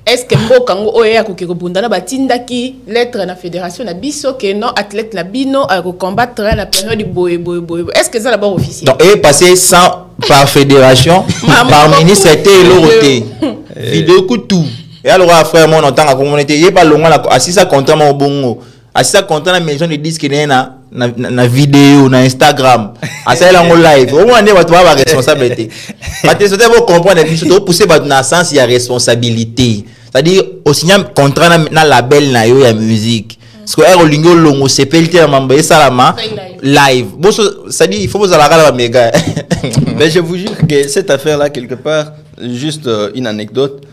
Est-ce que Mbokango Oya Kokirobundana Batindaki lettre na fédération na biso que non athlète na bino à combattre la période du boy. Est-ce que ça d'abord officiel? Donc, est passé sans par fédération, par ministre, c'était l'autorité. Vidéo coup tout. Et alors, frère, mon entend la communauté, il n'y a pas longtemps, assis à contrat, mon bongo, assis à contrat, la maison de disques, na vidéo, na Instagram, assis à la live. Au moins, on va avoir responsabilité. Parce que vous comprenez, vous poussez dans le sens, il y a responsabilité. C'est-à-dire, au signal contrat, na label, na yo, il y a musique. Parce que, er, lingo, longo, c'est pelleté, mambaye, salama, live. Bon, c'est-à-dire, il faut vous aller à la méga. Mais je vous jure que cette affaire-là, quelque part, juste une anecdote,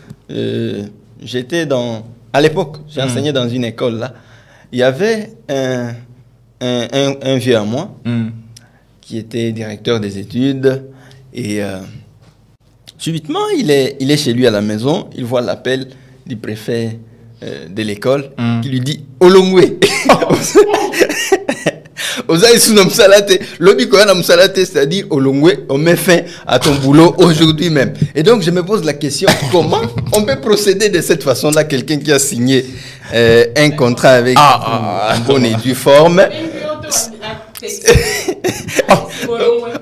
à l'époque, j'ai enseigné dans une école là. Il y avait un vieux à moi qui était directeur des études et subitement il est chez lui à la maison, il voit l'appel du préfet de l'école qui lui dit Olongwe. C'est-à-dire Olongwe, on met fin à ton boulot aujourd'hui même. Et donc je me pose la question, comment on peut procéder de cette façon-là, quelqu'un qui a signé un contrat avec un bonne et due forme.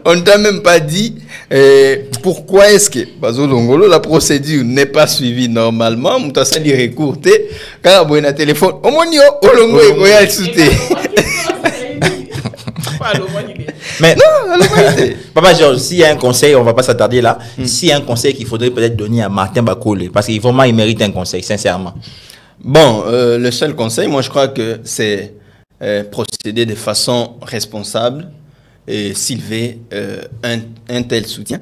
On ne t'a même pas dit pourquoi est-ce que la procédure n'est pas suivie normalement. On t'a dit recourté car on a un téléphone. Mais non, Papa Georges, s'il y a un conseil, on ne va pas s'attarder là. S'il y a un conseil qu'il faudrait peut-être donner à Martin Bakole, parce qu'il vraiment il mérite un conseil, sincèrement. Bon, le seul conseil, moi je crois que c'est procéder de façon responsable et s'élever un tel soutien.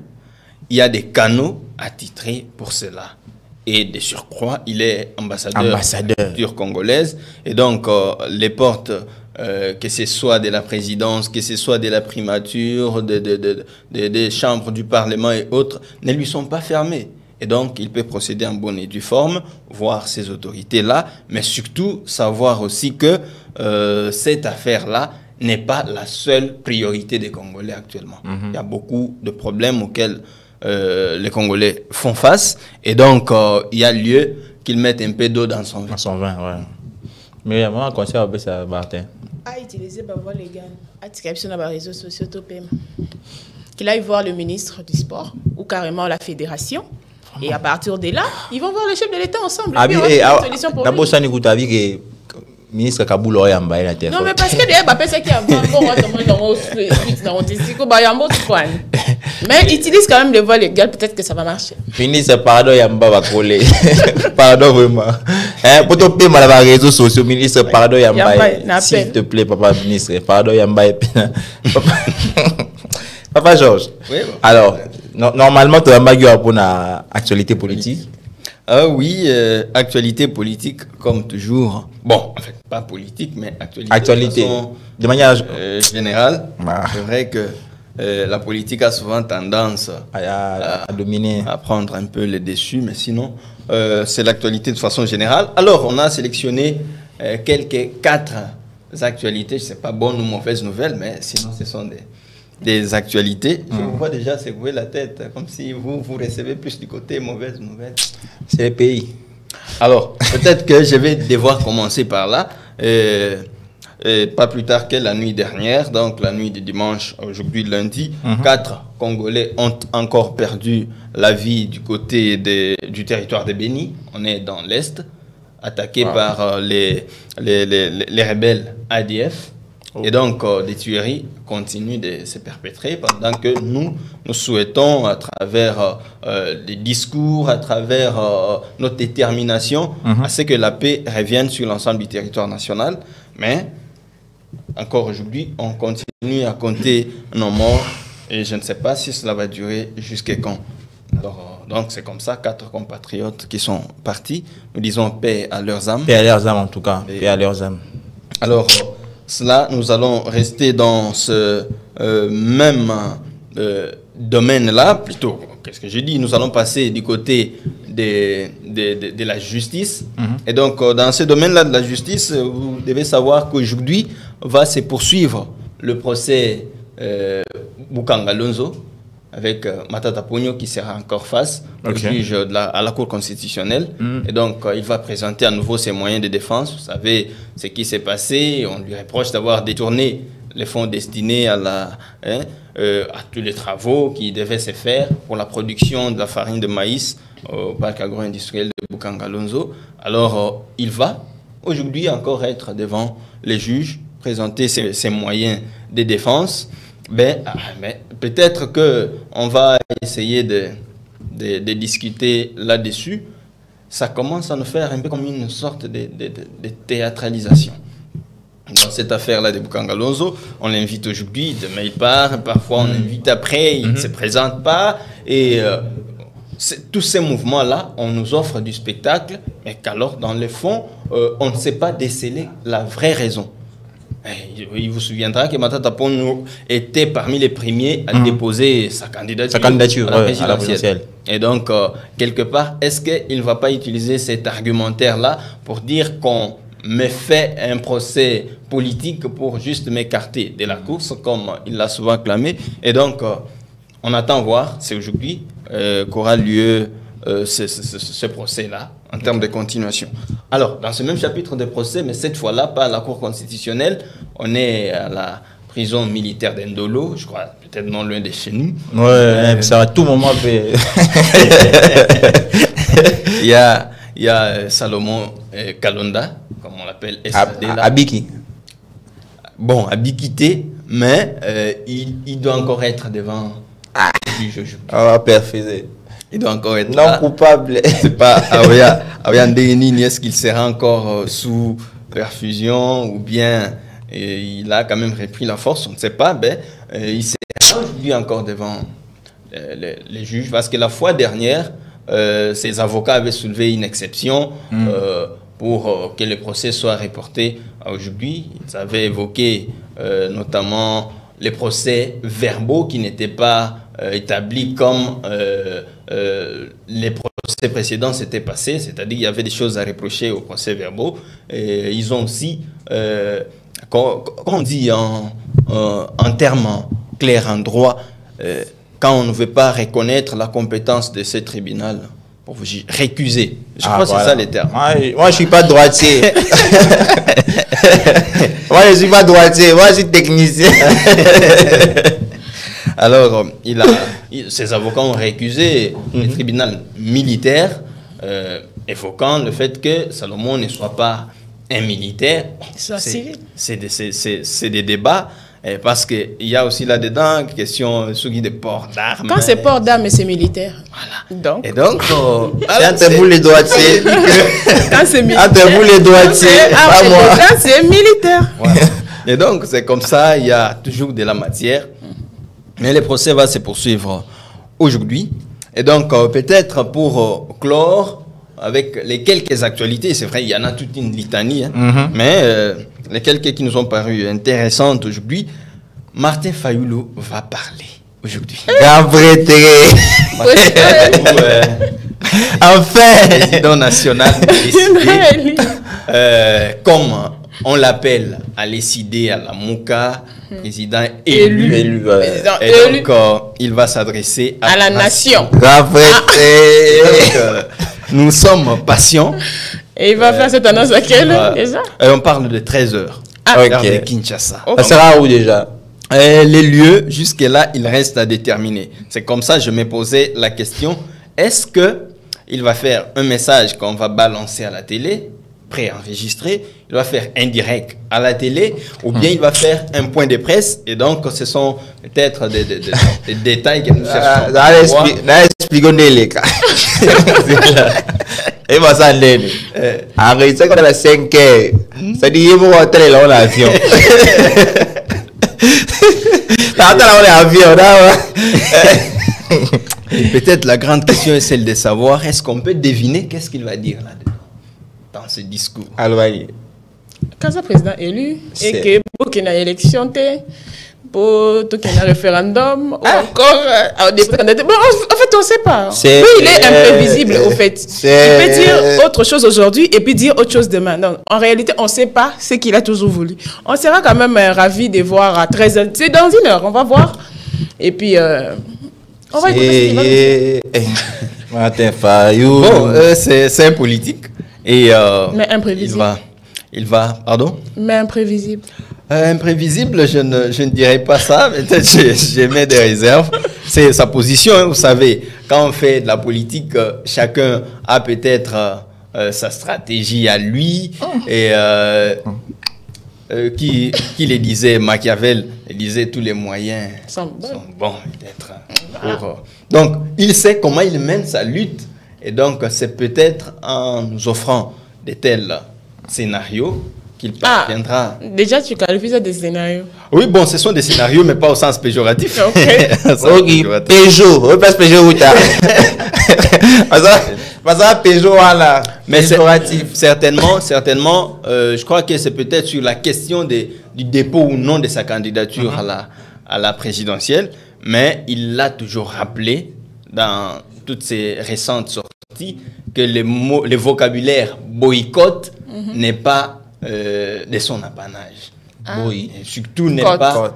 Il y a des canaux attitrés pour cela. Et de surcroît, il est ambassadeur congolaise. Et donc, les portes, que ce soit de la présidence, que ce soit de la primature, des chambres du Parlement et autres, ne lui sont pas fermées. Et donc, il peut procéder en bonne et due forme, voir ces autorités-là, mais surtout savoir aussi que cette affaire-là n'est pas la seule priorité des Congolais actuellement. Il y a beaucoup de problèmes auxquels les Congolais font face, et donc il y a lieu qu'ils mettent un peu d'eau dans son vin. Dans son vin, ouais. Mais il y a vraiment un conseil à ça, Martin. À utiliser la voie légale, à utiliser sur les réseaux sociaux, qu'il aille voir le ministre du sport ou carrément la fédération. Et à partir de là, ils vont voir le chef de l'État ensemble. Et puis, on va faire une solution pour lui. D'abord, ministre Kaboul aurait envoyé la téléphone. Non, mais parce que les Mbappé, c'est qu'il y a un mais ils utilisent quand même les voies légales, peut-être que ça va marcher. Ministre, pardon, Yamba va coller. Pardon, vraiment. Pour te payer mal les réseaux sociaux, ministre, pardon, Yamba. S'il te plaît, papa ministre, pardon, Yamba. Papa Georges. Oui, bon. Alors, normalement, tu as un pour l'actualité politique. Ah oui, actualité politique, comme toujours. Bon, en fait, pas politique, mais actualité. De manière générale. C'est vrai que la politique a souvent tendance à dominer, à prendre un peu les dessus, mais sinon, c'est l'actualité de façon générale. Alors, on a sélectionné quelques 4 actualités, je ne sais pas bonnes ou mauvaises nouvelles, mais sinon, ce sont des actualités. Je vous vois déjà secouer la tête, comme si vous recevez plus du côté mauvaise nouvelle. C'est le pays. Alors, peut-être que je vais devoir commencer par là. Pas plus tard que la nuit dernière, donc la nuit de dimanche, aujourd'hui lundi, 4 Congolais ont encore perdu la vie du côté du territoire de Béni. On est dans l'Est, attaqué par les rebelles ADF. Et donc, des tueries continuent de se perpétrer pendant que nous souhaitons, à travers des discours, à travers notre détermination, à ce que la paix revienne sur l'ensemble du territoire national. Mais, encore aujourd'hui, on continue à compter nos morts et je ne sais pas si cela va durer jusqu'à quand. Alors, donc, c'est comme ça, 4 compatriotes qui sont partis. Nous disons paix à leurs âmes. Paix à leurs âmes, en tout cas. Paix à leurs âmes. Alors, cela, nous allons rester dans ce même domaine-là, plutôt, qu'est-ce que je dis, nous allons passer du côté de la justice. Et donc, dans ce domaine-là de la justice, vous devez savoir qu'aujourd'hui va se poursuivre le procès Bukanga Lonzo, avec Matata Ponyo qui sera encore face au juge à la Cour constitutionnelle. Et donc, il va présenter à nouveau ses moyens de défense. Vous savez ce qui s'est passé. On lui reproche d'avoir détourné les fonds destinés à tous les travaux qui devaient se faire pour la production de la farine de maïs au parc agro-industriel de Bukanga Lonzo. Alors, il va aujourd'hui encore être devant les juges, présenter ses moyens de défense. Mais peut-être qu'on va essayer de discuter là-dessus. Ça commence à nous faire un peu comme une sorte de théâtralisation. Dans cette affaire-là de Bukanga Lonzo, on l'invite aujourd'hui, demain il part, parfois on l'invite après, il ne se présente pas. Et tous ces mouvements-là, on nous offre du spectacle, mais qu'alors dans le fond, on ne sait pas déceler la vraie raison. Il vous souviendra que Matata Ponyo était parmi les premiers à déposer sa candidature à la présidentielle. Et donc, quelque part, est-ce qu'il ne va pas utiliser cet argumentaire-là pour dire qu'on me fait un procès politique pour juste m'écarter de la course, comme il l'a souvent clamé? Et donc, on attend voir, c'est aujourd'hui qu'aura lieu ce procès-là, en termes de continuation. Alors, dans ce même chapitre de procès, mais cette fois-là, pas à la Cour constitutionnelle, on est à la prison militaire d'Endolo, je crois, peut-être non loin de chez nous. Ouais, ça à tout moment fait. Il y a Salomon Kalonda, comme on l'appelle, Abiki. Bon, Abikité, mais il doit encore être devant le juge. Ah, parfait. Il doit encore être non coupable. C'est pas Aoya Ndeni, est-ce qu'il sera encore sous perfusion ou bien il a quand même repris la force, on ne sait pas, mais il sera aujourd'hui encore devant les juges parce que la fois dernière, ses avocats avaient soulevé une exception pour que le procès soit reporté à aujourd'hui. Ils avaient évoqué notamment les procès verbaux qui n'étaient pas établis comme les procès précédents s'étaient passés, c'est-à-dire qu'il y avait des choses à reprocher aux procès verbaux. Et ils ont aussi, comme on dit en termes clairs, en droit, quand on ne veut pas reconnaître la compétence de ce tribunal, pour vous récuser. Je crois que c'est ça les termes. Moi, je ne suis pas droitier. Moi, je ne suis pas droitier. Moi, je suis technicien. Alors, ses avocats ont récusé le tribunal militaire, évoquant le fait que Salomon ne soit pas un militaire. C'est des débats. Parce qu'il y a aussi là-dedans question de port d'armes. Quand c'est port d'armes, c'est militaire. Voilà. Et donc, entre vous les droitiers. Quand c'est militaire. Entre vous les droitiers, pas moi. C'est militaire. Voilà. Et donc, c'est comme ça, il y a toujours de la matière. Mais le procès va se poursuivre aujourd'hui. Et donc, peut-être pour clore avec les quelques actualités, c'est vrai, il y en a toute une litanie, hein, mais les quelques qui nous ont paru intéressantes aujourd'hui, Martin Fayulu va parler aujourd'hui. Enfin, président national décidé, comme on l'appelle à décider à la Mouka, président élu. Et donc, il va s'adresser à la nation. Nous sommes patients. Et il va faire cette annonce à quelle heure déjà? On parle de 13h. De Kinshasa. Ça sera où déjà? Les lieux, jusque-là, il reste à déterminer. C'est comme ça que je me posais la question. Est-ce qu'il va faire un message qu'on va balancer à la télé, préenregistré, il va faire indirect à la télé, ou bien il va faire un point de presse, et donc ce sont peut-être des détails que nous cherchons. Expliquons-les cas. Et moi ça l'est. Arrête ça quand on a 5 heures. Ça dit il faut entrer là en avion. Peut-être la grande question est celle de savoir, est-ce qu'on peut deviner qu'est-ce qu'il va dire là-dedans, dans ce discours? Quand le président élu, et que pour qu'il y ait une élection, pour qu'il y ait un référendum, ou encore des candidats. Bon, en fait, on ne sait pas. Oui, il est imprévisible, au fait. Il peut dire autre chose aujourd'hui et puis dire autre chose demain. Donc, en réalité, on ne sait pas ce qu'il a toujours voulu. On sera quand même ravis de voir à 13h. C'est dans 1 heure, on va voir. Et puis, on va écouter ce qu'il va. C'est un politique. Et, mais imprévisible. Il va, pardon? Mais imprévisible. Imprévisible, je ne dirais pas ça. Peut-être j'ai mis des réserves. C'est sa position, hein, vous savez. Quand on fait de la politique, chacun a peut-être sa stratégie à lui. Et qui le disait, Machiavel, il disait tous les moyens sont bons, peut-être. Donc, il sait comment il mène sa lutte. Et donc, c'est peut-être en nous offrant de tels scénarios qu'il parviendra. Déjà, tu qualifies ça des scénarios? Oui, bon, ce sont des scénarios, mais pas au sens péjoratif. Ok. Peugeot, on passe Peugeot où t'as. Peugeot, voilà. Mais certainement, je crois que c'est peut-être sur la question du dépôt ou non de sa candidature à la présidentielle, mais il l'a toujours rappelé dans toutes ces récentes sorties que le vocabulaire boycott n'est pas de son apanage. Surtout n'est pas.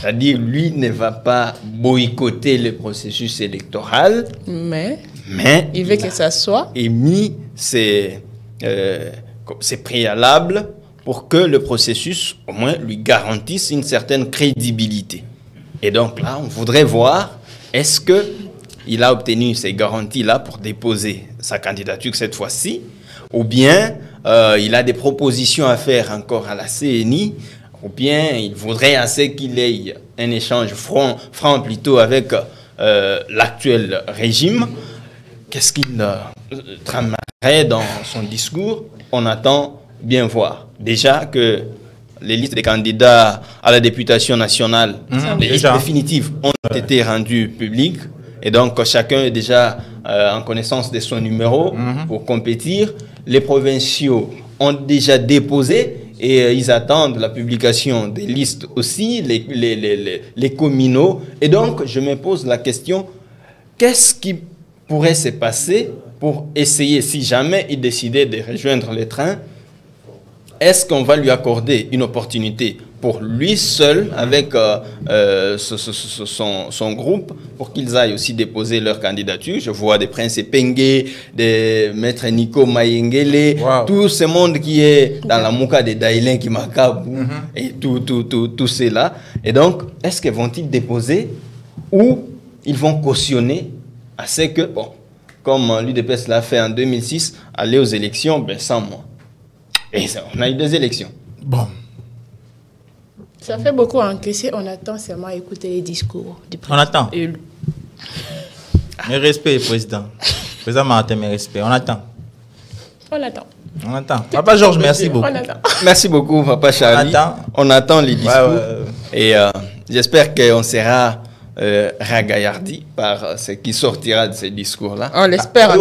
C'est-à-dire, lui ne va pas boycotter le processus électoral, mais il veut que ça soit émis ses préalables pour que le processus, au moins, lui garantisse une certaine crédibilité. Et donc là, on voudrait voir, est-ce qu'il a obtenu ces garanties-là pour déposer sa candidature cette fois-ci, ou bien il a des propositions à faire encore à la CNI, ou bien il voudrait assez qu'il ait un échange franc plutôt avec l'actuel régime. Qu'est-ce qu'il tramerait dans son discours? On attend bien voir. Déjà que les listes des candidats à la députation nationale, les listes définitives ont été rendues publiques. Et donc, chacun est déjà en connaissance de son numéro pour compétir. Les provinciaux ont déjà déposé et ils attendent la publication des listes aussi, les communaux. Et donc, je me pose la question, qu'est-ce qui pourrait se passer pour essayer, si jamais il décidait de rejoindre le train, est-ce qu'on va lui accorder une opportunité pour lui seul, avec son groupe, pour qu'ils aillent aussi déposer leur candidature? Je vois des Prince Pengue, des maîtres Nico Mayengele, tout ce monde qui est dans la mouka de Daïlen qui Makabu, et tout cela. Et donc, est-ce qu'ils vont-ils déposer ou ils vont cautionner à ce que, bon, comme l'UDPS l'a fait en 2006, aller aux élections, ben, sans moi. Et ça, on a eu des élections. Bon. Ça fait beaucoup encaisser. On attend seulement écouter les discours du président. On attend. Mes respects, président. Président Martin, mes respects. On attend. On attend. On attend. Papa Georges, merci beaucoup. On attend. Merci beaucoup, Papa Charlie. On attend les discours. Et j'espère qu'on sera ragaillardi par ce qui sortira de ces discours-là. On l'espère.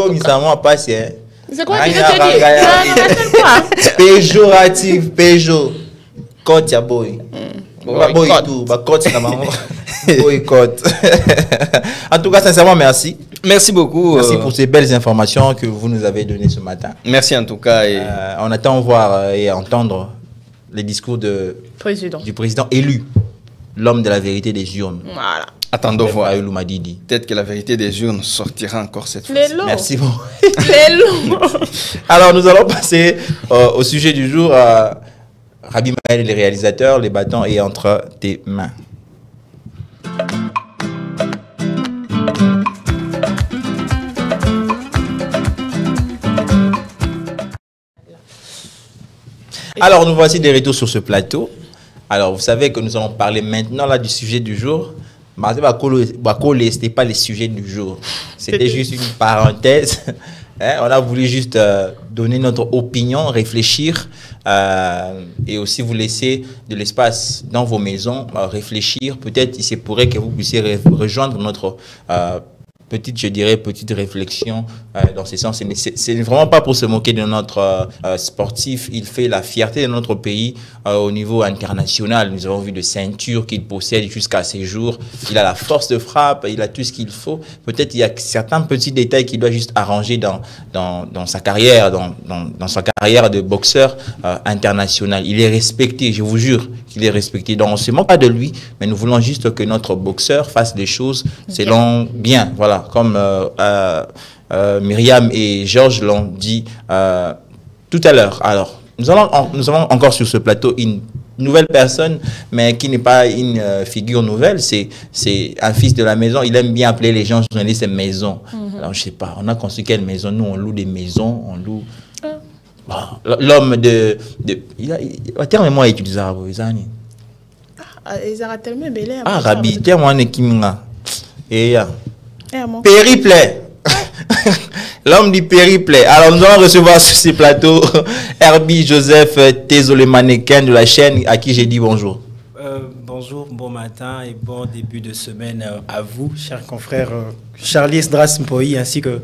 C'est quoi que je te dis? Péjoratif, Péjo. Côte ya boy. Boycott. En tout cas, sincèrement, merci. Merci beaucoup. Merci pour ces belles informations que vous nous avez données ce matin. Merci en tout cas. Et... on attend voir et entendre les discours du président élu, l'homme de la vérité des urnes. Voilà. Attendons voir. Madidi. Peut-être que la vérité des urnes sortira encore cette fois. Merci beaucoup. Les Alors, nous allons passer au sujet du jour. Rabi Maël, les réalisateurs, les bâtons est entre tes mains. Alors, nous voici de retour sur ce plateau. Alors, vous savez que nous allons parler maintenant là, du sujet du jour. Ce n'était pas les sujets du jour. C'était juste une parenthèse. Hein, on a voulu juste donner notre opinion, réfléchir et aussi vous laisser de l'espace dans vos maisons, réfléchir. Peut-être il se pourrait que vous puissiez rejoindre notre petite réflexion dans ce sens. C'est vraiment pas pour se moquer de notre sportif. Il fait la fierté de notre pays au niveau international. Nous avons vu de ceintures qu'il possède jusqu'à ces jours. Il a la force de frappe, il a tout ce qu'il faut. Peut-être il y a certains petits détails qu'il doit juste arranger dans sa carrière, dans sa carrière de boxeur international. Il est respecté, je vous jure qu'il est respecté. Donc on ne se moque pas de lui, mais nous voulons juste que notre boxeur fasse des choses selon bien. Voilà. Comme Myriam et Georges l'ont dit tout à l'heure. Alors, nous avons encore sur ce plateau une nouvelle personne, mais qui n'est pas une figure nouvelle. C'est un fils de la maison. Il aime bien appeler les gens journalistes maison. Alors, je ne sais pas, on a construit quelle maison? Nous, on loue des maisons, on loue... L'homme de... Le terme est moi utilisé. Ah, Rabi, terme est Kiminga. Et... Périple. L'homme du périple. Alors nous allons recevoir sur ce plateau Herbie Joseph Tezo, le mannequin de la chaîne, à qui j'ai dit bonjour. Bonjour, bon matin et bon début de semaine à vous, chers confrères Charlie Esdras Mpoyi, ainsi que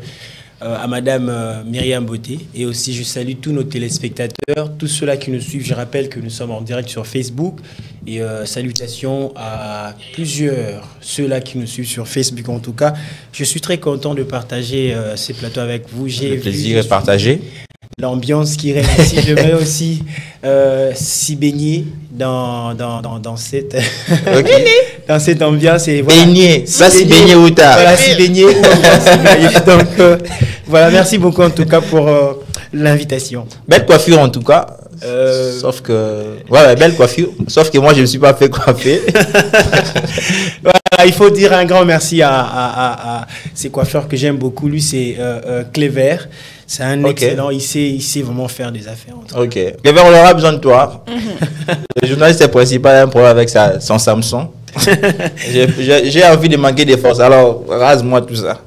à Madame Myriam Beauté. Et aussi, je salue tous nos téléspectateurs, tous ceux-là qui nous suivent. Je rappelle que nous sommes en direct sur Facebook. Et salutations à plusieurs, ceux-là qui nous suivent sur Facebook en tout cas. Je suis très content de partager ces plateaux avec vous. J'ai le plaisir est partagé. L'ambiance qui règne ici. Je vais aussi s'y baigner dans cette, dans cette ambiance. Et voilà, baigner, ça s'y baigner où t'as. Voilà, s'y baigner. Donc voilà, merci beaucoup en tout cas pour l'invitation. Belle coiffure en tout cas. Sauf que... Ouais, belle coiffure. Sauf que moi, je ne me suis pas fait coiffer. Voilà, il faut dire un grand merci à ces coiffeurs que j'aime beaucoup. Lui, c'est Cléver. C'est un excellent. Il sait vraiment faire des affaires. Ok. Cléver, on aura besoin de toi. Le journaliste principal a un problème avec son Samsung. J'ai envie de manquer des forces. Alors, rase-moi tout ça.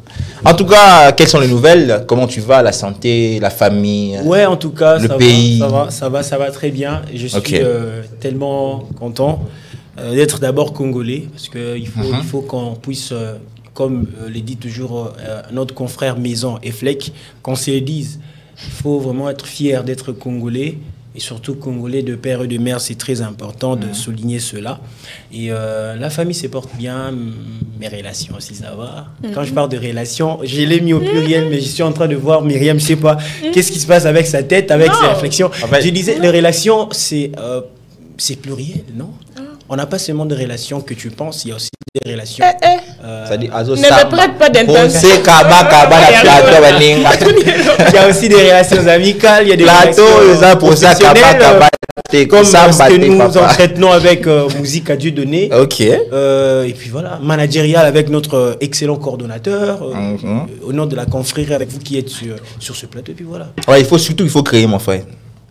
En tout cas, quelles sont les nouvelles? Comment tu vas? La santé, la famille? Ouais, en tout cas, le pays. Ça va très bien. Je suis tellement content d'être d'abord congolais, parce qu'il faut qu'on puisse, comme le dit toujours notre confrère Maison et Fleck, qu'on se le dise. Il faut vraiment être fier d'être congolais. Et surtout congolais de père et de mère, c'est très important de souligner cela. Et la famille se porte bien, mes relations aussi, ça va. Quand je parle de relations, je l'ai mis au pluriel, mais je suis en train de voir Myriam, je ne sais pas, qu'est-ce qui se passe avec sa tête, avec ses réflexions. En fait, je disais, les relations, c'est pluriel, non? On n'a pas seulement de relations que tu penses, il y a aussi des relations. Ça dit, ne me prête pas d'intention. Il y a aussi des relations amicales, il y a des relations professionnelles, comme ce que nous entretenons avec Musique à Dieu donné. Et puis voilà, managérial avec notre excellent coordonnateur, au nom de la confrérie avec vous qui êtes sur ce plateau. Et puis voilà. Ouais, il faut créer, mon frère.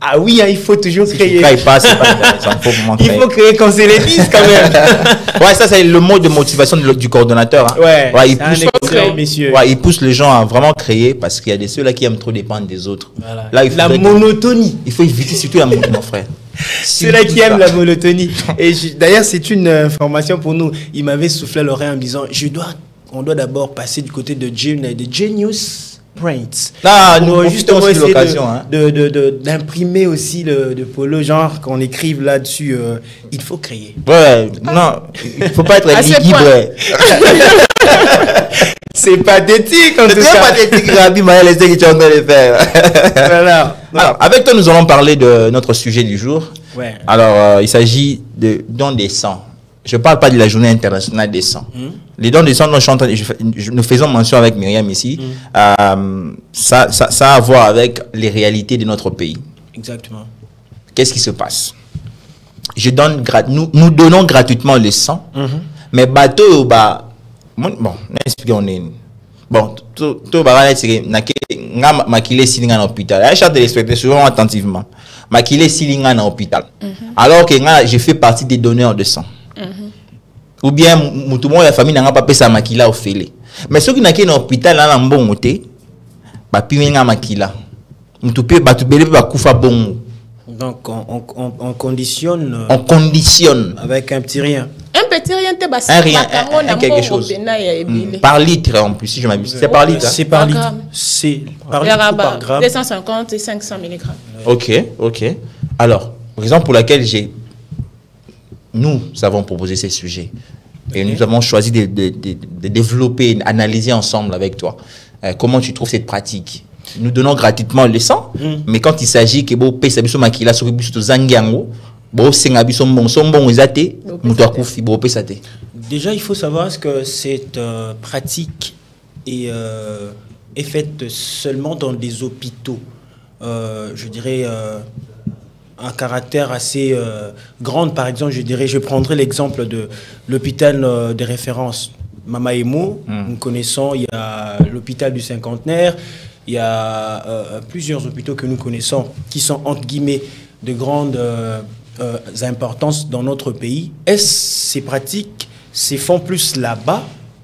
Ah oui, il faut toujours créer. Il faut créer quand c'est les 10 quand même. Ouais, ça c'est le mot de motivation du coordonnateur. Hein. Ouais, il pousse les gens à vraiment créer parce qu'il y a des ceux-là qui aiment trop dépendre des autres. Voilà. Là, la monotonie. Il faut éviter surtout la monotonie, mon frère. Ceux-là qui aiment la monotonie. Et d'ailleurs, c'est une information pour nous. Il m'avait soufflé à l'oreille en me disant, on doit d'abord passer du côté de Genius. prints. Là, nous justement aussi essayer l'occasion. d'imprimer aussi de polo, genre qu'on écrive là-dessus. Il faut créer. Ouais, non, il faut pas être liquide. C'est pathétique en tout cas. C'est très pathétique, Rabi Maël, ce que tu es en train de faire. Voilà. Alors, avec toi, nous allons parler de notre sujet du jour. Ouais. Alors, il s'agit de dons des sangs. Je ne parle pas de la journée internationale des sangs. Les dons des sangs dont nous faisons mention avec Myriam ici, ça a à voir avec les réalités de notre pays. Exactement. Qu'est-ce qui se passe? Nous donnons gratuitement le sang, mais bateau, bon, on est. Bon, tout makile silinga na hôpital. Je chante de respecter souvent attentivement. Makile silinga na hôpital. Alors que je fais partie des donneurs de sang. Ou bien tout le monde la famille n'a pas payé sa makila au félé. Mais ceux qui n'ont pas hôpital là en bon côté, bah pimenga makila. Mutupé batubele ba kufa bon. Donc on conditionne. On conditionne avec un petit rien. Un petit rien, un rien, quelque chose. Par litre en plus, si je m'abuse. C'est par litre. C'est par litre. C'est par litre ou par gramme. 250 et 500 mg. Ok. Alors, raison pour laquelle nous avons proposé ces sujets. Et nous avons choisi de développer, d'analyser ensemble avec toi. Comment tu trouves cette pratique? Nous donnons gratuitement le sang, mais quand il s'agit que vous payez sa makila sur le zangiango, déjà, il faut savoir que cette pratique est faite seulement dans des hôpitaux. Je dirais un caractère assez grand. Par exemple, je prendrai l'exemple de l'hôpital de référence Mama Emo. Nous connaissons, il y a l'hôpital du Cinquantenaire, il y a plusieurs hôpitaux que nous connaissons qui sont entre guillemets de grandes importance dans notre pays. Est-ce ces pratiques se font plus là-bas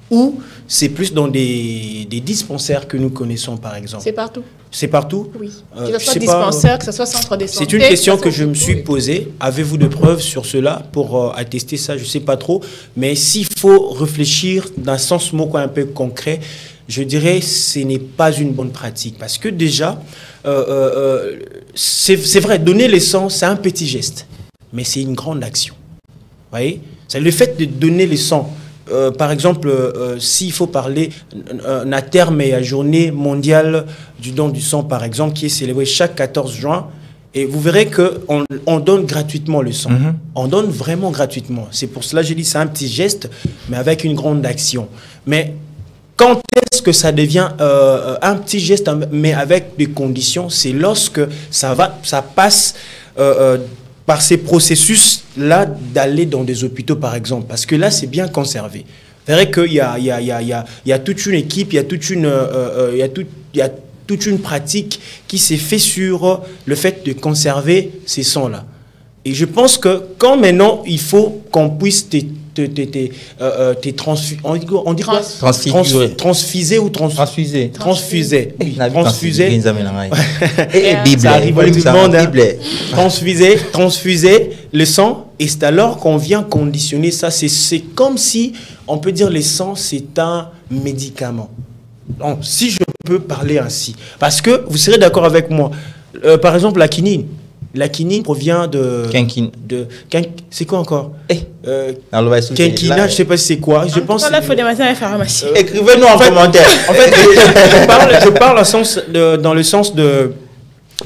ou c'est plus dans des dispensaires que nous connaissons par exemple? C'est partout. C'est partout? Oui. Que ce soit dispensaire, que ce soit centre de santé. C'est une question que je me suis posée. Avez-vous de preuves sur cela pour attester ça? Je ne sais pas trop. Mais s'il faut réfléchir d'un sens mot un peu concret, je dirais que ce n'est pas une bonne pratique. Parce que déjà, c'est vrai, donner le sang, c'est un petit geste. Mais c'est une grande action. Vous voyez? C'est le fait de donner le sang. Par exemple, s'il faut parler d'un terme et à journée mondiale du don du sang, par exemple, qui est célébrée chaque 14 juin, et vous verrez qu'on donne gratuitement le sang. On donne vraiment gratuitement. C'est pour cela que j'ai dit c'est un petit geste, mais avec une grande action. Mais quand est-ce que ça devient un petit geste, mais avec des conditions? C'est lorsque ça passe par ces processus-là d'aller dans des hôpitaux, par exemple. Parce que là, c'est bien conservé. Vous verrez qu'il y a toute une équipe, il y a toute une pratique qui s'est faite sur le fait de conserver ces sangs-là. Et je pense que quand maintenant, il faut qu'on puisse transfuser ou transfuser. Transfuser. Ça arrive à tout le monde. Transfuser le sang. Et c'est alors qu'on vient conditionner ça. C'est comme si, on peut dire, le sang, c'est un médicament. Donc, si je peux parler ainsi. Parce que, vous serez d'accord avec moi, par exemple, la quinine. La quinine provient de... C'est quoi encore? Quinquina, je ne sais pas si c'est quoi. Je pense. Là, il faut démarrer à la pharmacie. Écrivez-nous en commentaire. En fait, je parle dans le sens de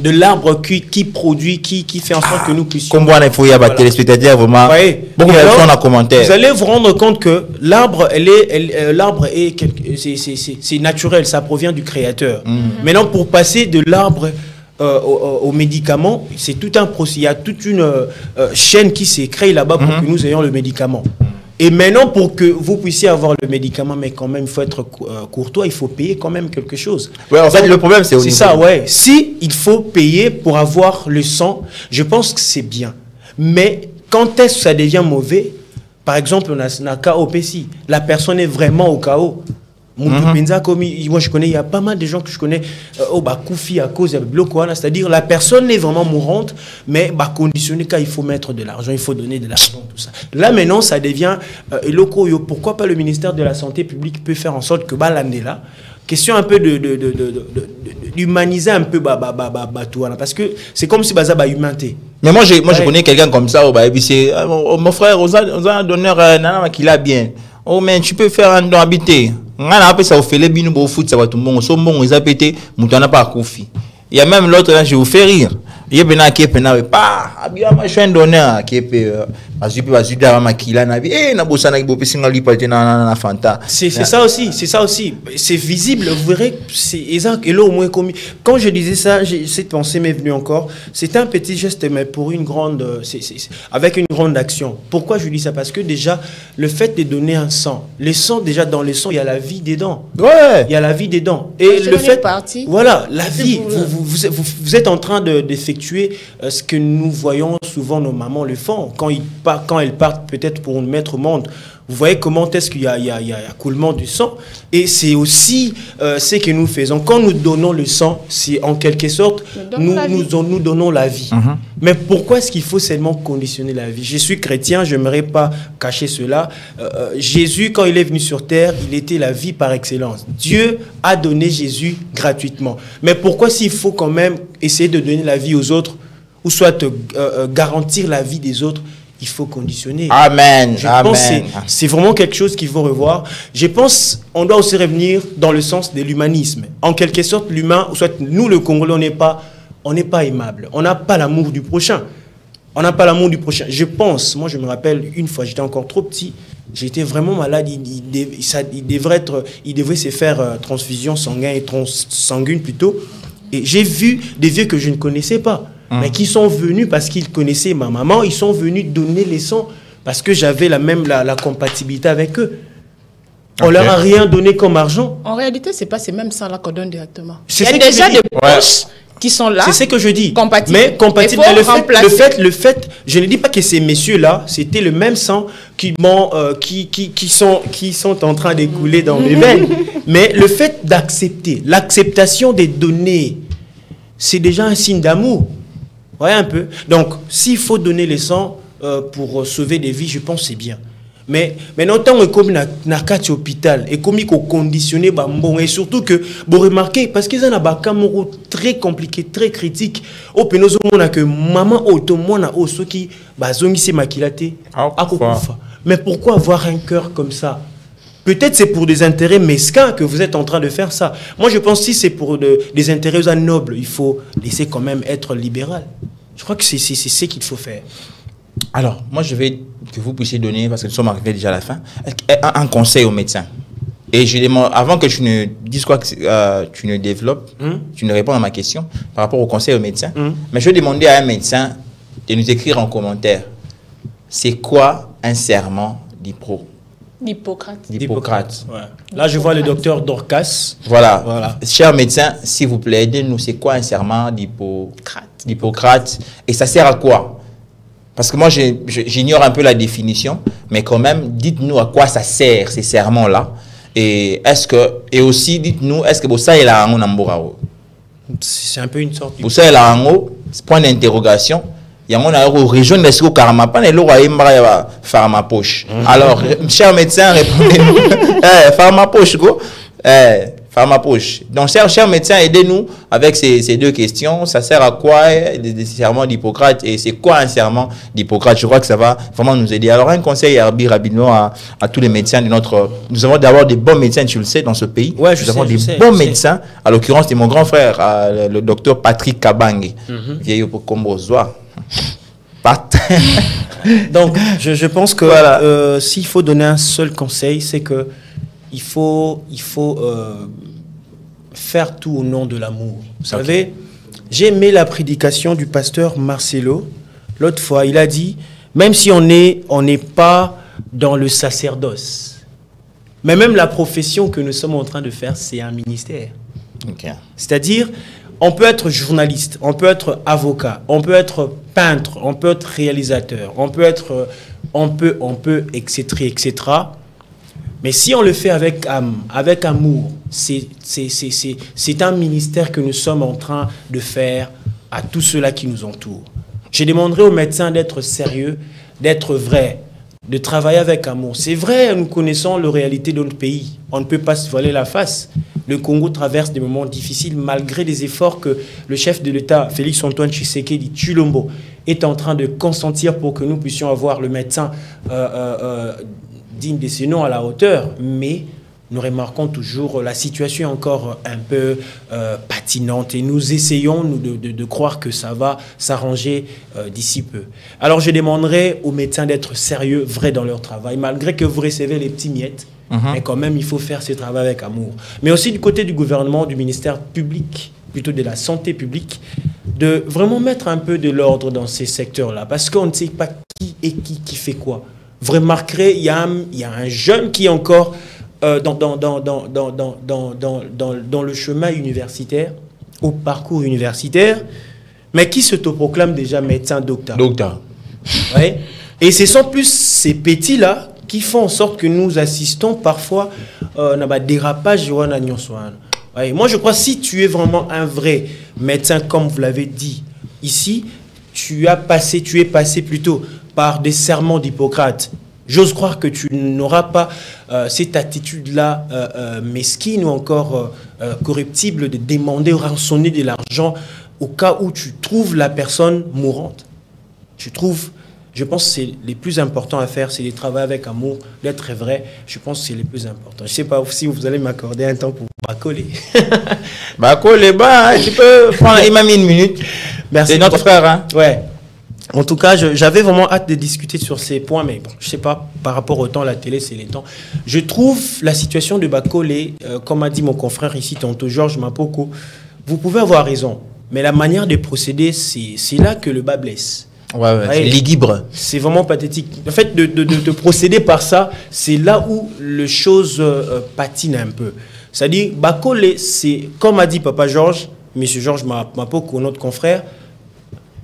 l'arbre qui produit, qui fait en sorte que nous puissions... Comme il faut y avoir téléspectateurs, vraiment. Beaucoup de personnes en commentaire. Vous allez vous rendre compte que l'arbre, c'est naturel, ça provient du créateur. Maintenant, pour passer de l'arbre aux médicaments, c'est tout un processus. Il y a toute une chaîne qui s'est créée là-bas pour que nous ayons le médicament. Et maintenant, pour que vous puissiez avoir le médicament, mais quand même, il faut être courtois, il faut payer quand même quelque chose. Ouais, en fait, le problème, c'est ça, ouais. Si il faut payer pour avoir le sang, je pense que c'est bien. Mais quand est-ce que ça devient mauvais? Par exemple, on a un KOPC. La personne est vraiment au KO. Moi, je connais, il y a pas mal de gens que je connais, Koufi à cause de Blocoana, c'est-à-dire la personne est vraiment mourante, mais conditionné quand il faut mettre de l'argent, il faut donner de l'argent, tout ça. Là maintenant, ça devient pourquoi pas le ministère de la Santé publique peut faire en sorte que l'année là, question un peu d'humaniser un peu parce que c'est comme si baza humanité. Mais moi je connais quelqu'un comme ça c'est mon frère on a donneur nana makila bien. Oh mais tu peux faire un don habité. Ngana après ça au fait les binu bo foot ça va tout le monde so bon ils a pété mutana pas kofi. Il y a même l'autre là je vous fais rire. Il y a bena qui pena pas abia machin donneur qui peut azupi da makila na bi na bosana ki bo pesinga li paté na fanta. C'est ça aussi, c'est visible, vous verrez, c'est exact. Et là au moins quand je disais ça, cette pensée m'est venue encore. C'est un petit geste mais pour une grande avec une grande action. Pourquoi je dis ça? Parce que déjà le fait de donner un sang, le sang déjà dans le sang, il y a la vie dedans. Ouais. Il y a la vie dedans. Et le fait voilà, la vie, vous êtes en train d'effectuer ce que nous voyons souvent nos mamans le font quand elles partent peut-être pour nous mettre au monde. Vous voyez comment est-ce qu'il y a coulement du sang. Et c'est aussi ce que nous faisons. Quand nous donnons le sang, c'est en quelque sorte, nous donnons la vie. Mais pourquoi est-ce qu'il faut seulement conditionner la vie? Je suis chrétien, je n'aimerais pas cacher cela. Jésus, quand il est venu sur terre, il était la vie par excellence. Dieu a donné Jésus gratuitement. Mais pourquoi s'il faut quand même essayer de donner la vie aux autres, ou soit garantir la vie des autres, il faut conditionner. Amen. Je pense que c'est vraiment quelque chose qu'il faut revoir. Je pense qu'on doit aussi revenir dans le sens de l'humanisme. En quelque sorte, l'humain, soit nous, le Congolais, on n'est pas aimable. On n'a pas l'amour du prochain. On n'a pas l'amour du prochain. Je pense, moi je me rappelle, une fois, j'étais encore trop petit, j'étais vraiment malade. Il devrait se faire transfusion sanguine plutôt. Et j'ai vu des vieux que je ne connaissais pas. Mais qui sont venus parce qu'ils connaissaient ma maman, ils sont venus donner les sangs parce que j'avais la compatibilité avec eux. On leur a rien donné comme argent. En réalité, c'est pas ces mêmes sangs-là qu'on donne directement. Il y a déjà des poches qui sont là. C'est ce que je dis. Compatibles. Mais compatibles. Le fait, je ne dis pas que ces messieurs-là, c'était le même sang qui sont en train d'écouler dans mes veines. Mais le fait d'accepter, l'acceptation des données, c'est déjà un signe d'amour. Voyez un peu. Donc, s'il faut donner les sangs pour sauver des vies, je pense que c'est bien. Mais autant que comme na kati hôpital et comme qu'on conditionné bon et surtout que vous remarquez parce qu'ils ont un camoro très compliqué, très critique. Au penozo mona que maman auto mona oso qui bazongi se makilate akufa. Mais pourquoi avoir un cœur comme ça? Peut-être c'est pour des intérêts mesquins que vous êtes en train de faire ça. Moi, je pense que si c'est pour des intérêts nobles, il faut laisser quand même être libéral. Je crois que c'est ce qu'il faut faire. Alors, moi, je vais que vous puissiez donner, parce que nous sommes arrivés déjà à la fin, un conseil aux médecins. Et je demande, avant que tu ne dises quoi que tu ne développes, tu ne réponds à ma question par rapport au conseil aux médecins. Mais je vais demander à un médecin de nous écrire en commentaire. C'est quoi un serment d'Hippocrate. Ouais. Là, je vois le docteur Dorcas. Voilà. Chers médecins, s'il vous plaît, aidez-nous. C'est quoi un serment d'Hippocrate? Et ça sert à quoi? Parce que moi, j'ignore un peu la définition, mais quand même, dites-nous à quoi ça sert, ces serments-là. Et aussi, dites-nous, est-ce que vous savez la rango namborao? C'est un peu une sorte. Vous savez la rango, point d'interrogation. Il y a une région de l'Esco Karma, pas de pharma poche. Alors, chers médecins, répondez-nous. Pharma poche, go. Pharma poche. Donc, chers médecins, aidez-nous avec ces deux questions. Ça sert à quoi, les serments d'Hippocrate, et c'est quoi un serment d'Hippocrate? Je crois que ça va vraiment nous aider. Alors, un conseil rapidement à tous les médecins de notre. Nous avons d'abord des bons médecins, tu le sais, dans ce pays. Ouais, nous avons des bons médecins. À l'occurrence, c'est mon grand frère, le docteur Patrick Kabange. Vieillot pour Combozoa. Donc, je pense que voilà. S'il faut donner un seul conseil, c'est que il faut faire tout au nom de l'amour. Vous savez, j'ai aimé la prédication du pasteur Marcelo. L'autre fois, il a dit, même si on n'est pas dans le sacerdoce, mais même la profession que nous sommes en train de faire, c'est un ministère. C'est-à-dire, on peut être journaliste, on peut être avocat, on peut être peintre, on peut être réalisateur, on peut, etc., etc. Mais si on le fait avec amour, c'est un ministère que nous sommes en train de faire à tous ceux-là qui nous entourent. Je demanderai aux médecins d'être sérieux, d'être vrais, de travailler avec amour. C'est vrai, nous connaissons la réalité de notre pays. On ne peut pas se voiler la face. Le Congo traverse des moments difficiles malgré les efforts que le chef de l'État, Félix-Antoine Tshisekedi Tshilombo, est en train de consentir pour que nous puissions avoir le médecin digne de ce nom à la hauteur. Mais nous remarquons toujours la situation est encore un peu patinante et nous essayons de croire que ça va s'arranger d'ici peu. Alors je demanderai aux médecins d'être sérieux, vrais dans leur travail, malgré que vous recevez les petits miettes. Mais quand même, il faut faire ce travail avec amour. Mais aussi du côté du gouvernement, du ministère public, plutôt de la santé publique, de vraiment mettre un peu de l'ordre dans ces secteurs-là. Parce qu'on ne sait pas qui est qui fait quoi. Vous remarquerez, il y a un jeune qui est encore dans le chemin universitaire, au parcours universitaire, mais qui s'autoproclame déjà médecin docteur. Ouais. Et ce sont plus ces petits-là qui font en sorte que nous assistons parfois à un dérapage. Ouais. Moi, je crois que si tu es vraiment un vrai médecin, comme vous l'avez dit ici, tu es passé plutôt par des serments d'Hippocrate. J'ose croire que tu n'auras pas cette attitude-là mesquine ou encore corruptible de demander ou rançonner de l'argent au cas où tu trouves la personne mourante. Je pense que c'est les plus importants à faire, c'est de travailler avec amour, d'être vrai. Je pense que c'est les plus importants. Je ne sais pas si vous allez m'accorder un temps pour Bakole. Bakole, tu peux prendre une minute. Merci. C'est notre frère. Hein? Ouais. En tout cas, j'avais vraiment hâte de discuter sur ces points, mais bon, je ne sais pas, par rapport au temps, la télé, c'est les temps. Je trouve la situation de Bakole, comme a dit mon confrère ici, tantôt Georges Mapoko, vous pouvez avoir raison, mais la manière de procéder, c'est là que le bas blesse. Ouais, libre. C'est vraiment pathétique. En fait, de procéder par ça, c'est là où les choses patinent un peu. C'est-à-dire, Bakole, c'est, comme a dit Papa Georges, M. Georges Mapoko, notre confrère,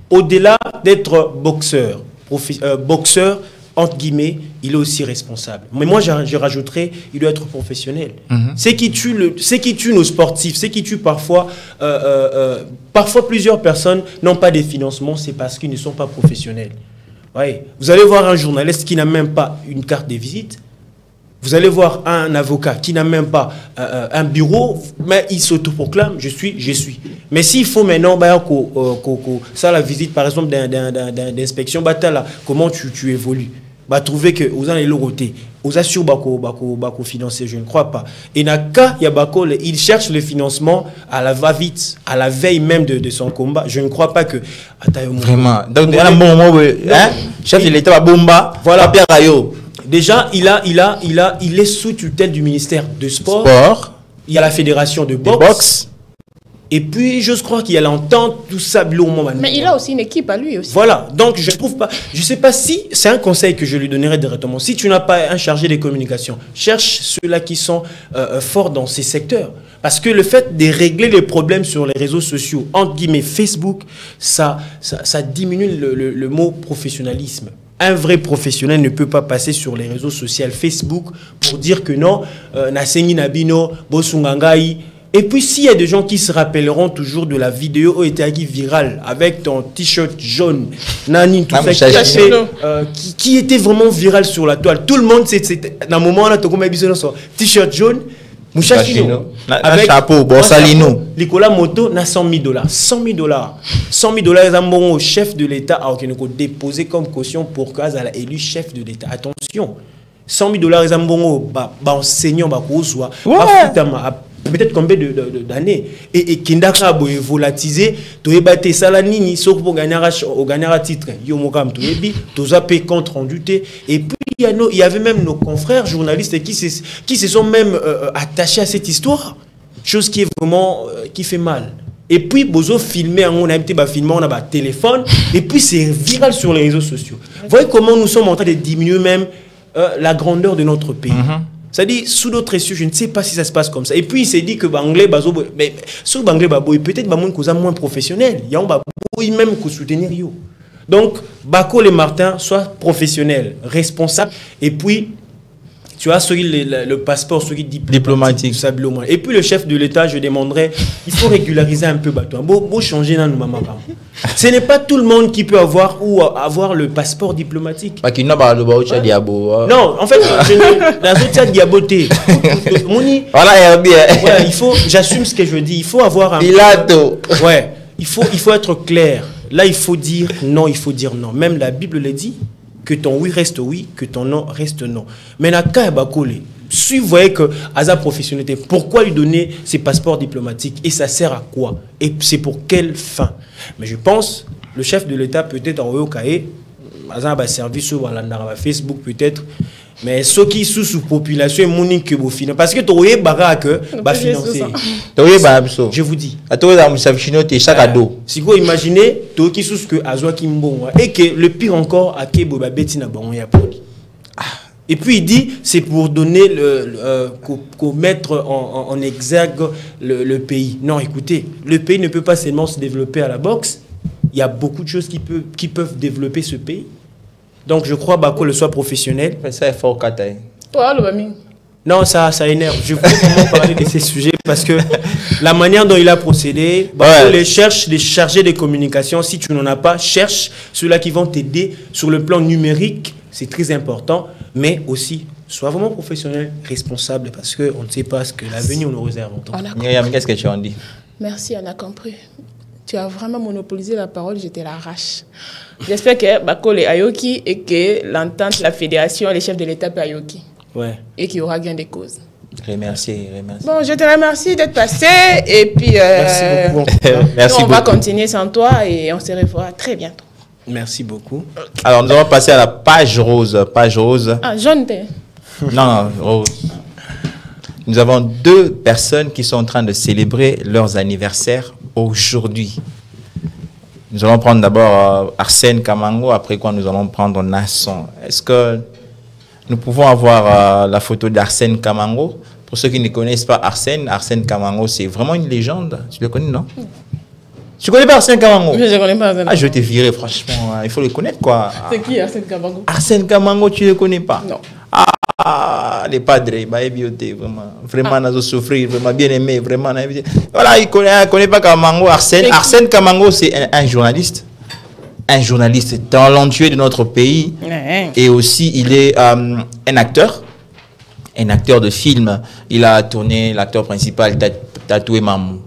au-delà d'être boxeur, entre guillemets, il est aussi responsable. Mais moi, je rajouterais, il doit être professionnel. C'est qui tue nos sportifs, c'est qui tue parfois, parfois plusieurs personnes n'ont pas de financement, c'est parce qu'ils ne sont pas professionnels. Ouais. Vous allez voir un journaliste qui n'a même pas une carte de visite. Vous allez voir un avocat qui n'a même pas un bureau, mais il s'autoproclame, je suis. Mais s'il faut maintenant, ça la visite par exemple d'inspection, comment tu évolues, trouver que vous allez le roter, vous assurez bako financer, je ne crois pas. Et dans le cas, il cherche le financement à la va-vite, à la veille même de son combat. Je ne crois pas que... Vraiment. Donc, chef de l'État, bomba, voilà, Pierre Rayo. Déjà, il est sous tutelle du ministère de Sport. Il y a la fédération de boxe. Et puis, je crois qu'il y a l'entente, tout ça. Mais il a aussi une équipe à lui aussi. Voilà. Donc, je trouve pas. Je sais pas si c'est un conseil que je lui donnerai directement. Si tu n'as pas un chargé des communications, cherche ceux-là qui sont forts dans ces secteurs. Parce que le fait de régler les problèmes sur les réseaux sociaux, entre guillemets Facebook, ça diminue le mot professionnalisme. Un vrai professionnel ne peut pas passer sur les réseaux sociaux Facebook pour dire que non, Nasengi Nabino, Bosungangai. Et puis s'il y a des gens qui se rappelleront toujours de la vidéo où était virale avec ton t-shirt jaune, Nani, tout ça, qui était vraiment viral sur la toile. Tout le monde, c'était dans un moment là, tu as son t-shirt jaune. Mouchachino, avec chapeau, Borsalino. Nicolas Moto, na $100,000. $100,000, ils ont au chef de l'État à déposé comme caution pour qu'il soit élu chef de l'État. Attention, $100,000, ils ont enseignant, peut-être combien d'années. Et Kindaka a volatilisé, tu es battu Salanini, sauf pour gagner un titre. Yomokam, tu as payé compte rendu. Et puis, il y avait même nos confrères journalistes qui se sont même attachés à cette histoire. Chose qui est vraiment, qui fait mal. Et puis, Bozo filmé, on a filmé, on a un téléphone, et puis c'est viral sur les réseaux sociaux. Vous voyez comment nous sommes en train de diminuer même la grandeur de notre pays. C'est-à-dire, sous d'autres issues, je ne sais pas si ça se passe comme ça. Et puis, il s'est dit que Banglais, mais sous Banglais, peut-être moins professionnel. Il y a un même que soutenir. Donc, Bakole et Martin soient professionnels, responsables, et puis tu as le passeport, celui diplomatique. Et puis le chef de l'État, je demanderais, il faut régulariser un peu bateau. Bon, changer dans nos mamans. Ce n'est pas tout le monde qui peut avoir le passeport diplomatique. Non, en fait, la zone diaboté. Voilà, j'assume ce que je dis. Il faut avoir un... Pilato. Ouais, il faut être clair. Là, il faut dire non, il faut dire non. Même la Bible le dit, que ton oui reste oui, que ton non reste non. Mais na Kaibakole, si vous voyez que Aza professionnalité, pourquoi lui donner ses passeports diplomatiques et ça sert à quoi? Et c'est pour quelle fin? Mais je pense, le chef de l'État peut-être en Okae, Aza va servir sur Facebook peut-être, mais ceux qui sont sous population monique que vous financez parce que tu es baraque va financer. Je vous dis. Chaque ado. Si vous imaginez, tu qui sous que Azwa Kimbon et que le pire encore à Kebo Babeti na bon ya poli. Et puis il dit c'est pour donner mettre en exergue le pays. Non, écoutez, le pays ne peut pas seulement se développer à la boxe. Il y a beaucoup de choses qui peuvent développer ce pays. Donc je crois que le soit professionnel. Mais ça est fort, Kataï. Toi, le Bami. Non, ça énerve. Je voulais vraiment parler de ces sujets parce que la manière dont il a procédé, les chargés de communication, si tu n'en as pas, cherche ceux-là qui vont t'aider sur le plan numérique. C'est très important, mais aussi, sois vraiment professionnel, responsable, parce qu'on ne sait pas ce que l'avenir nous réserve. Qu'est-ce que tu en dis? Merci, on a compris. Tu as vraiment monopolisé la parole, je te l'arrache. J'espère que Bakole est Ayoki et que l'entente, la fédération, les chefs de l'État est Ayoki. Ouais. Et qu'il y aura gain de cause. Remercie. Bon, je te remercie d'être passé et puis merci beaucoup. On va continuer sans toi et on se revoit très bientôt. Merci beaucoup. Alors, nous allons passer à la page rose. Page rose. Ah, jaune t'es. Non, rose. Nous avons 2 personnes qui sont en train de célébrer leurs anniversaires aujourd'hui. Nous allons prendre d'abord Arsène Kamango, après quoi nous allons prendre Nasson. Est-ce que nous pouvons avoir la photo d'Arsène Kamango? Pour ceux qui ne connaissent pas Arsène Kamango, c'est vraiment une légende. Tu le connais, non? Tu connais pas Arsène Kamango? Je ne connais pas Arsène. Ah, je vais te virer, franchement. Il faut le connaître, quoi. C'est qui Arsène Kamango? Arsène Kamango, tu ne le connais pas? Non. Ah, les padres, vraiment, nous souffrir, vraiment bien aimé, vraiment. Voilà, il ne connaît pas Kamango. Arsène Kamango, c'est un journaliste talentueux de notre pays. Et aussi, il est un acteur de film. Il a tourné l'acteur principal, Tatoué Mamou.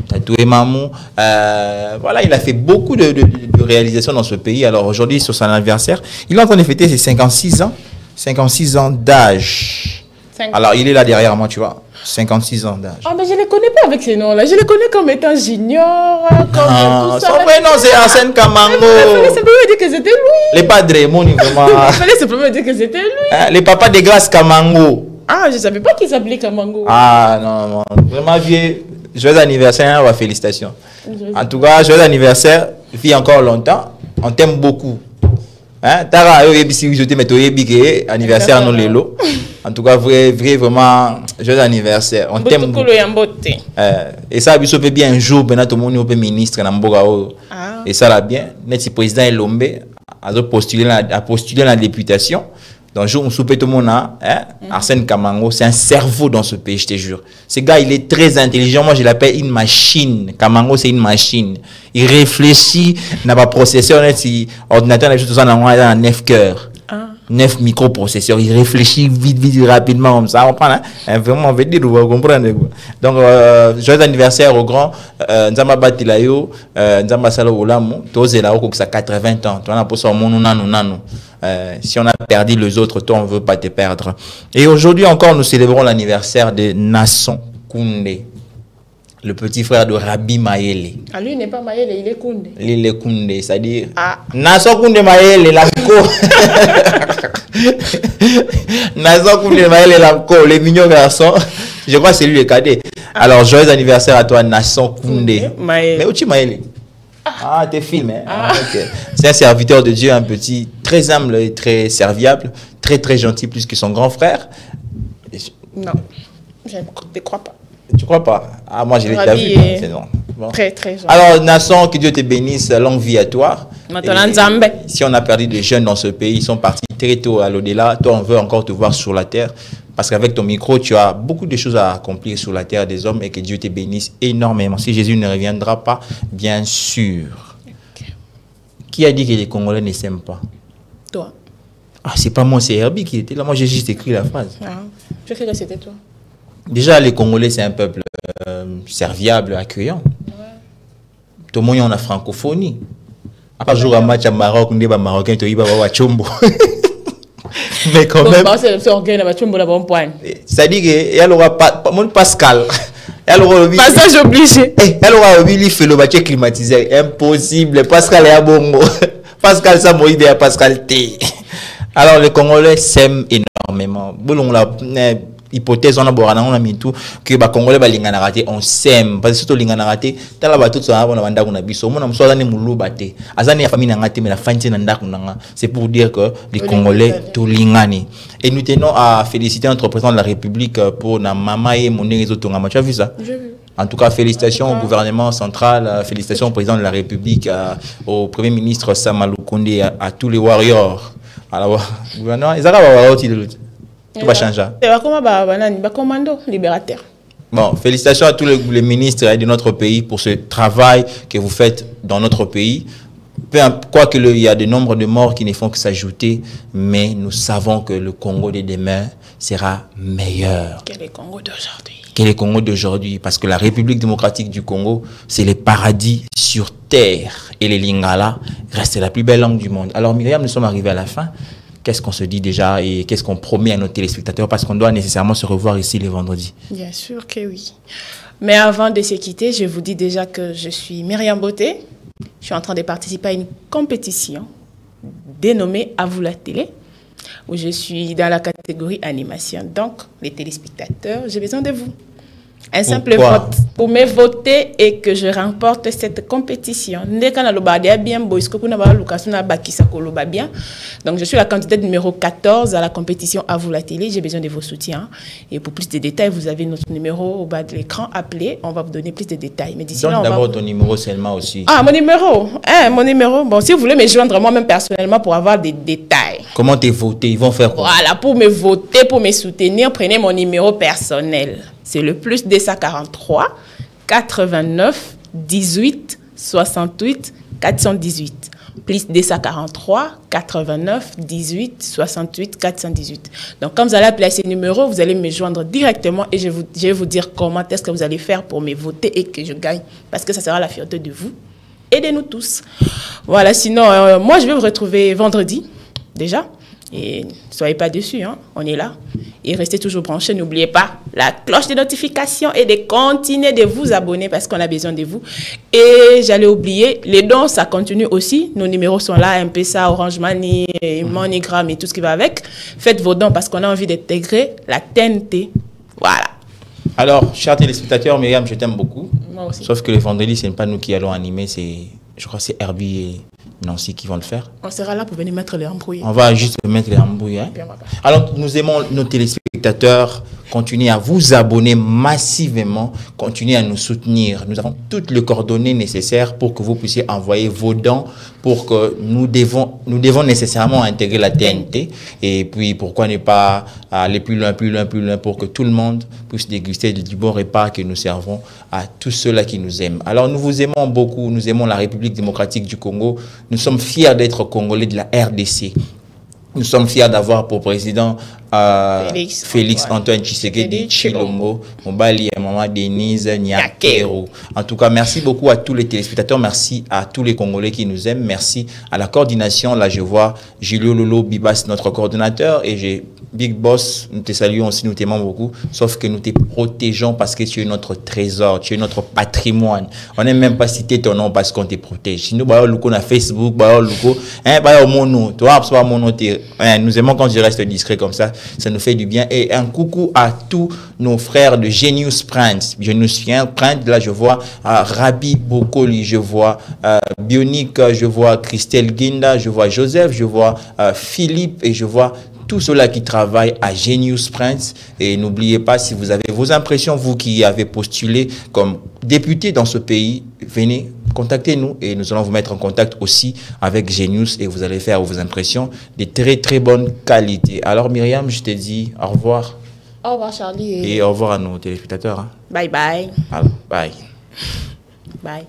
Tatoué Mamou. Voilà, il a fait beaucoup de réalisations dans ce pays. Alors aujourd'hui, sur son anniversaire, il est en train de fêter ses 56 ans. 56 ans d'âge. Alors, il est là derrière moi, tu vois. 56 ans d'âge. Ah, mais je ne les connais pas avec ces noms-là. Je les connais comme étant junior, comme tout ça. Son vrai nom, c'est Arsène Kamango. Il fallait simplement dire que c'était lui. Les padres, mon vraiment. Il fallait simplement dire que c'était lui. Les papas de Grâce Kamango. Ah, je ne savais pas qu'il s'appelait Kamango. Ah, non. Vraiment, vieux. Joyeux anniversaire, félicitations. En tout cas, joyeux anniversaire. Vis encore longtemps. On t'aime beaucoup. Tara anniversaire non lelo. En tout cas vraiment joyeux anniversaire. On t'aime. Et ça biso peut bien un jour ben tout monde peut ministre na mboka o. Et ça là bien net président Elombe a postulé la députation. Donc jour on soupe tout le monde Arsène Kamango, c'est un cerveau dans ce pays, je te jure. Ce gars, il est très intelligent, moi je l'appelle une machine. Kamango, c'est une machine. Il réfléchit, n'a pas processeur, ordinateur, il a 9 cœurs. 9 microprocesseurs, il réfléchit vite, rapidement comme ça. On prend, vraiment, on veut dire, vous comprenez. Donc, joyeux anniversaire au grand Nzamba Batilayo, Nzamba Salo Olamo, Tozela Oko, ça 80 ans. Tu en as pour ça, nanu. Si on a perdu les autres, toi, on ne veut pas te perdre. Et aujourd'hui encore, nous célébrons l'anniversaire de Nasson Koundé, le petit frère de Rabi Mayele. Ah, lui, il n'est pas Mayele, il est Koundé. Il est Koundé, c'est-à-dire... Nasson Koundé Mayele, la co. Nasson Koundé Mayele, la co, les mignons garçons. Je crois que c'est lui le cadet. Alors, joyeux anniversaire à toi, Nasson Koundé. Mais où tu Mayele? Ah, t'es film, hein? Okay. C'est un serviteur de Dieu, un petit, très humble et très serviable, très gentil, plus que son grand frère. Non, je ne crois pas. Tu crois pas? Ah, moi je l'ai déjà vu. C'est non. Bon. Très gentil. Alors, Nasson, que Dieu te bénisse, longue vie à toi. Maintenant, Si on a perdu des jeunes dans ce pays, ils sont partis très tôt à l'au-delà. Toi, on veut encore te voir sur la terre. Parce qu'avec ton micro, tu as beaucoup de choses à accomplir sur la terre des hommes et que Dieu te bénisse énormément. Si Jésus ne reviendra pas, bien sûr. Okay. Qui a dit que les Congolais ne s'aiment pas? Toi. Ah, c'est pas moi, c'est Herbie qui était là. Moi, j'ai juste écrit la phrase. Ah, je sais que c'était toi. Déjà, les Congolais, c'est un peuple serviable, accueillant. Ouais. Tout le monde est en francophonie. Pas jour à match à Maroc, on est Marocain, tu vas voir Chombo. Mais quand même. C'est-à-dire qu'il y a mon Pascal. Passage obligé. Elle aura oublié fait le bâtiment climatisé. Impossible. Pascal est à Bongo. Pascal, ça m'a idée à Pascal T. Alors, les Congolais s'aiment énormément. Bon, la hypothèse, on a mis tout que les Congolais on s'aime. Parce que surtout les Congolais, tu as tout ça, on a c'est pour dire que les Congolais tout lingani. Et nous tenons à féliciter notre président de la République pour na mama et mon tu as vu ça? J'ai vu. En tout cas, félicitations au gouvernement central, félicitations au président de la République, au Premier ministre Sama Lukonde, à tous les warriors. Alors, gouvernement, ils arrivent tout va changer. Commando libérateur. Bon, félicitations à tous les ministres de notre pays pour ce travail que vous faites dans notre pays. Quoi qu'il y a de nombre de morts qui ne font que s'ajouter, mais nous savons que le Congo de demain sera meilleur. Que le Congo d'aujourd'hui. Que le Congo d'aujourd'hui, parce que la République démocratique du Congo, c'est le paradis sur terre. Et les Lingala restent la plus belle langue du monde. Alors Myriam, nous sommes arrivés à la fin. Qu'est-ce qu'on se dit déjà et qu'est-ce qu'on promet à nos téléspectateurs parce qu'on doit nécessairement se revoir ici les vendredis? Bien sûr que oui. Mais avant de se quitter, je vous dis déjà que je suis Myriam Beauté. Je suis en train de participer à une compétition dénommée À vous la télé, où je suis dans la catégorie animation. Donc, les téléspectateurs, j'ai besoin de vous. Un simple vote pour me voter et que je remporte cette compétition. Donc, je suis la candidate numéro 14 à la compétition À vous la télé. J'ai besoin de vos soutiens. Et pour plus de détails, vous avez notre numéro au bas de l'écran. Appelez, on va vous donner plus de détails. Mais d'ici là, donne d'abord ton numéro seulement aussi. Ah, mon numéro. Mon numéro. Bon, si vous voulez me joindre moi-même personnellement pour avoir des détails. Comment t'es voté? Ils vont faire quoi? Voilà, pour me voter, pour me soutenir, prenez mon numéro personnel. C'est le plus 243 89 18 68 418. Plus 243 89 18 68 418. Donc, quand vous allez appeler ces numéros, vous allez me joindre directement et je vais vous dire comment est-ce que vous allez faire pour me voter et que je gagne. Parce que ça sera la fierté de vous et de nous tous. Voilà, sinon, moi, je vais vous retrouver vendredi, déjà. Et ne soyez pas déçus, hein, on est là. Et restez toujours branchés, n'oubliez pas la cloche de notification et de continuer de vous abonner parce qu'on a besoin de vous. Et j'allais oublier, les dons, ça continue aussi. Nos numéros sont là, M-Pesa, Orange Money, MoneyGram et tout ce qui va avec. Faites vos dons parce qu'on a envie d'intégrer la TNT. Voilà. Alors, chers téléspectateurs, Myriam, je t'aime beaucoup. Moi aussi. Sauf que les vendredis, ce n'est pas nous qui allons animer, je crois que c'est Herbie et Nancy qui vont le faire. On sera là pour venir mettre les embrouilles. On va juste mettre les embrouilles. Hein? Alors, nous aimons nos téléspectateurs. Continuez à vous abonner massivement. Continuez à nous soutenir. Nous avons toutes les coordonnées nécessaires pour que vous puissiez envoyer vos dons pour que nous devons nécessairement intégrer la TNT. Et puis, pourquoi ne pas aller plus loin pour que tout le monde puisse déguster du bon repas que nous servons à tous ceux-là qui nous aiment. Alors, nous vous aimons beaucoup. Nous aimons la République démocratique du Congo. Nous sommes fiers d'être Congolais de la RDC. Nous sommes fiers d'avoir pour président Félix Antoine Tshisekedi Tshilombo, Mobali et Maman Denise Nyakero. En tout cas, merci beaucoup à tous les téléspectateurs, merci à tous les Congolais qui nous aiment, merci à la coordination. Là, je vois Julio Lolo Bibas, notre coordonnateur, et j'ai Big Boss, nous te saluons aussi, nous t'aimons beaucoup, sauf que nous te protégeons parce que tu es notre trésor, tu es notre patrimoine. On n'aime même pas citer ton nom parce qu'on te protège. Sinon, on a Facebook, nous aimons quand tu restes discret comme ça, ça nous fait du bien. Et un coucou à tous nos frères de Genius Prince. Genius Prince, là je vois Rabi Bokoli, je vois Bionic, je vois Christelle Guinda, je vois Joseph, je vois Philippe et je vois tous ceux-là qui travaillent à Genius Prince. Et n'oubliez pas, si vous avez vos impressions, vous qui avez postulé comme député dans ce pays, venez contactez-nous et nous allons vous mettre en contact aussi avec Genius et vous allez faire vos impressions de très très bonne qualité. Alors Myriam, je te dis au revoir. Au revoir Charlie. Et au revoir à nos téléspectateurs. Bye bye. Alors, bye. Bye.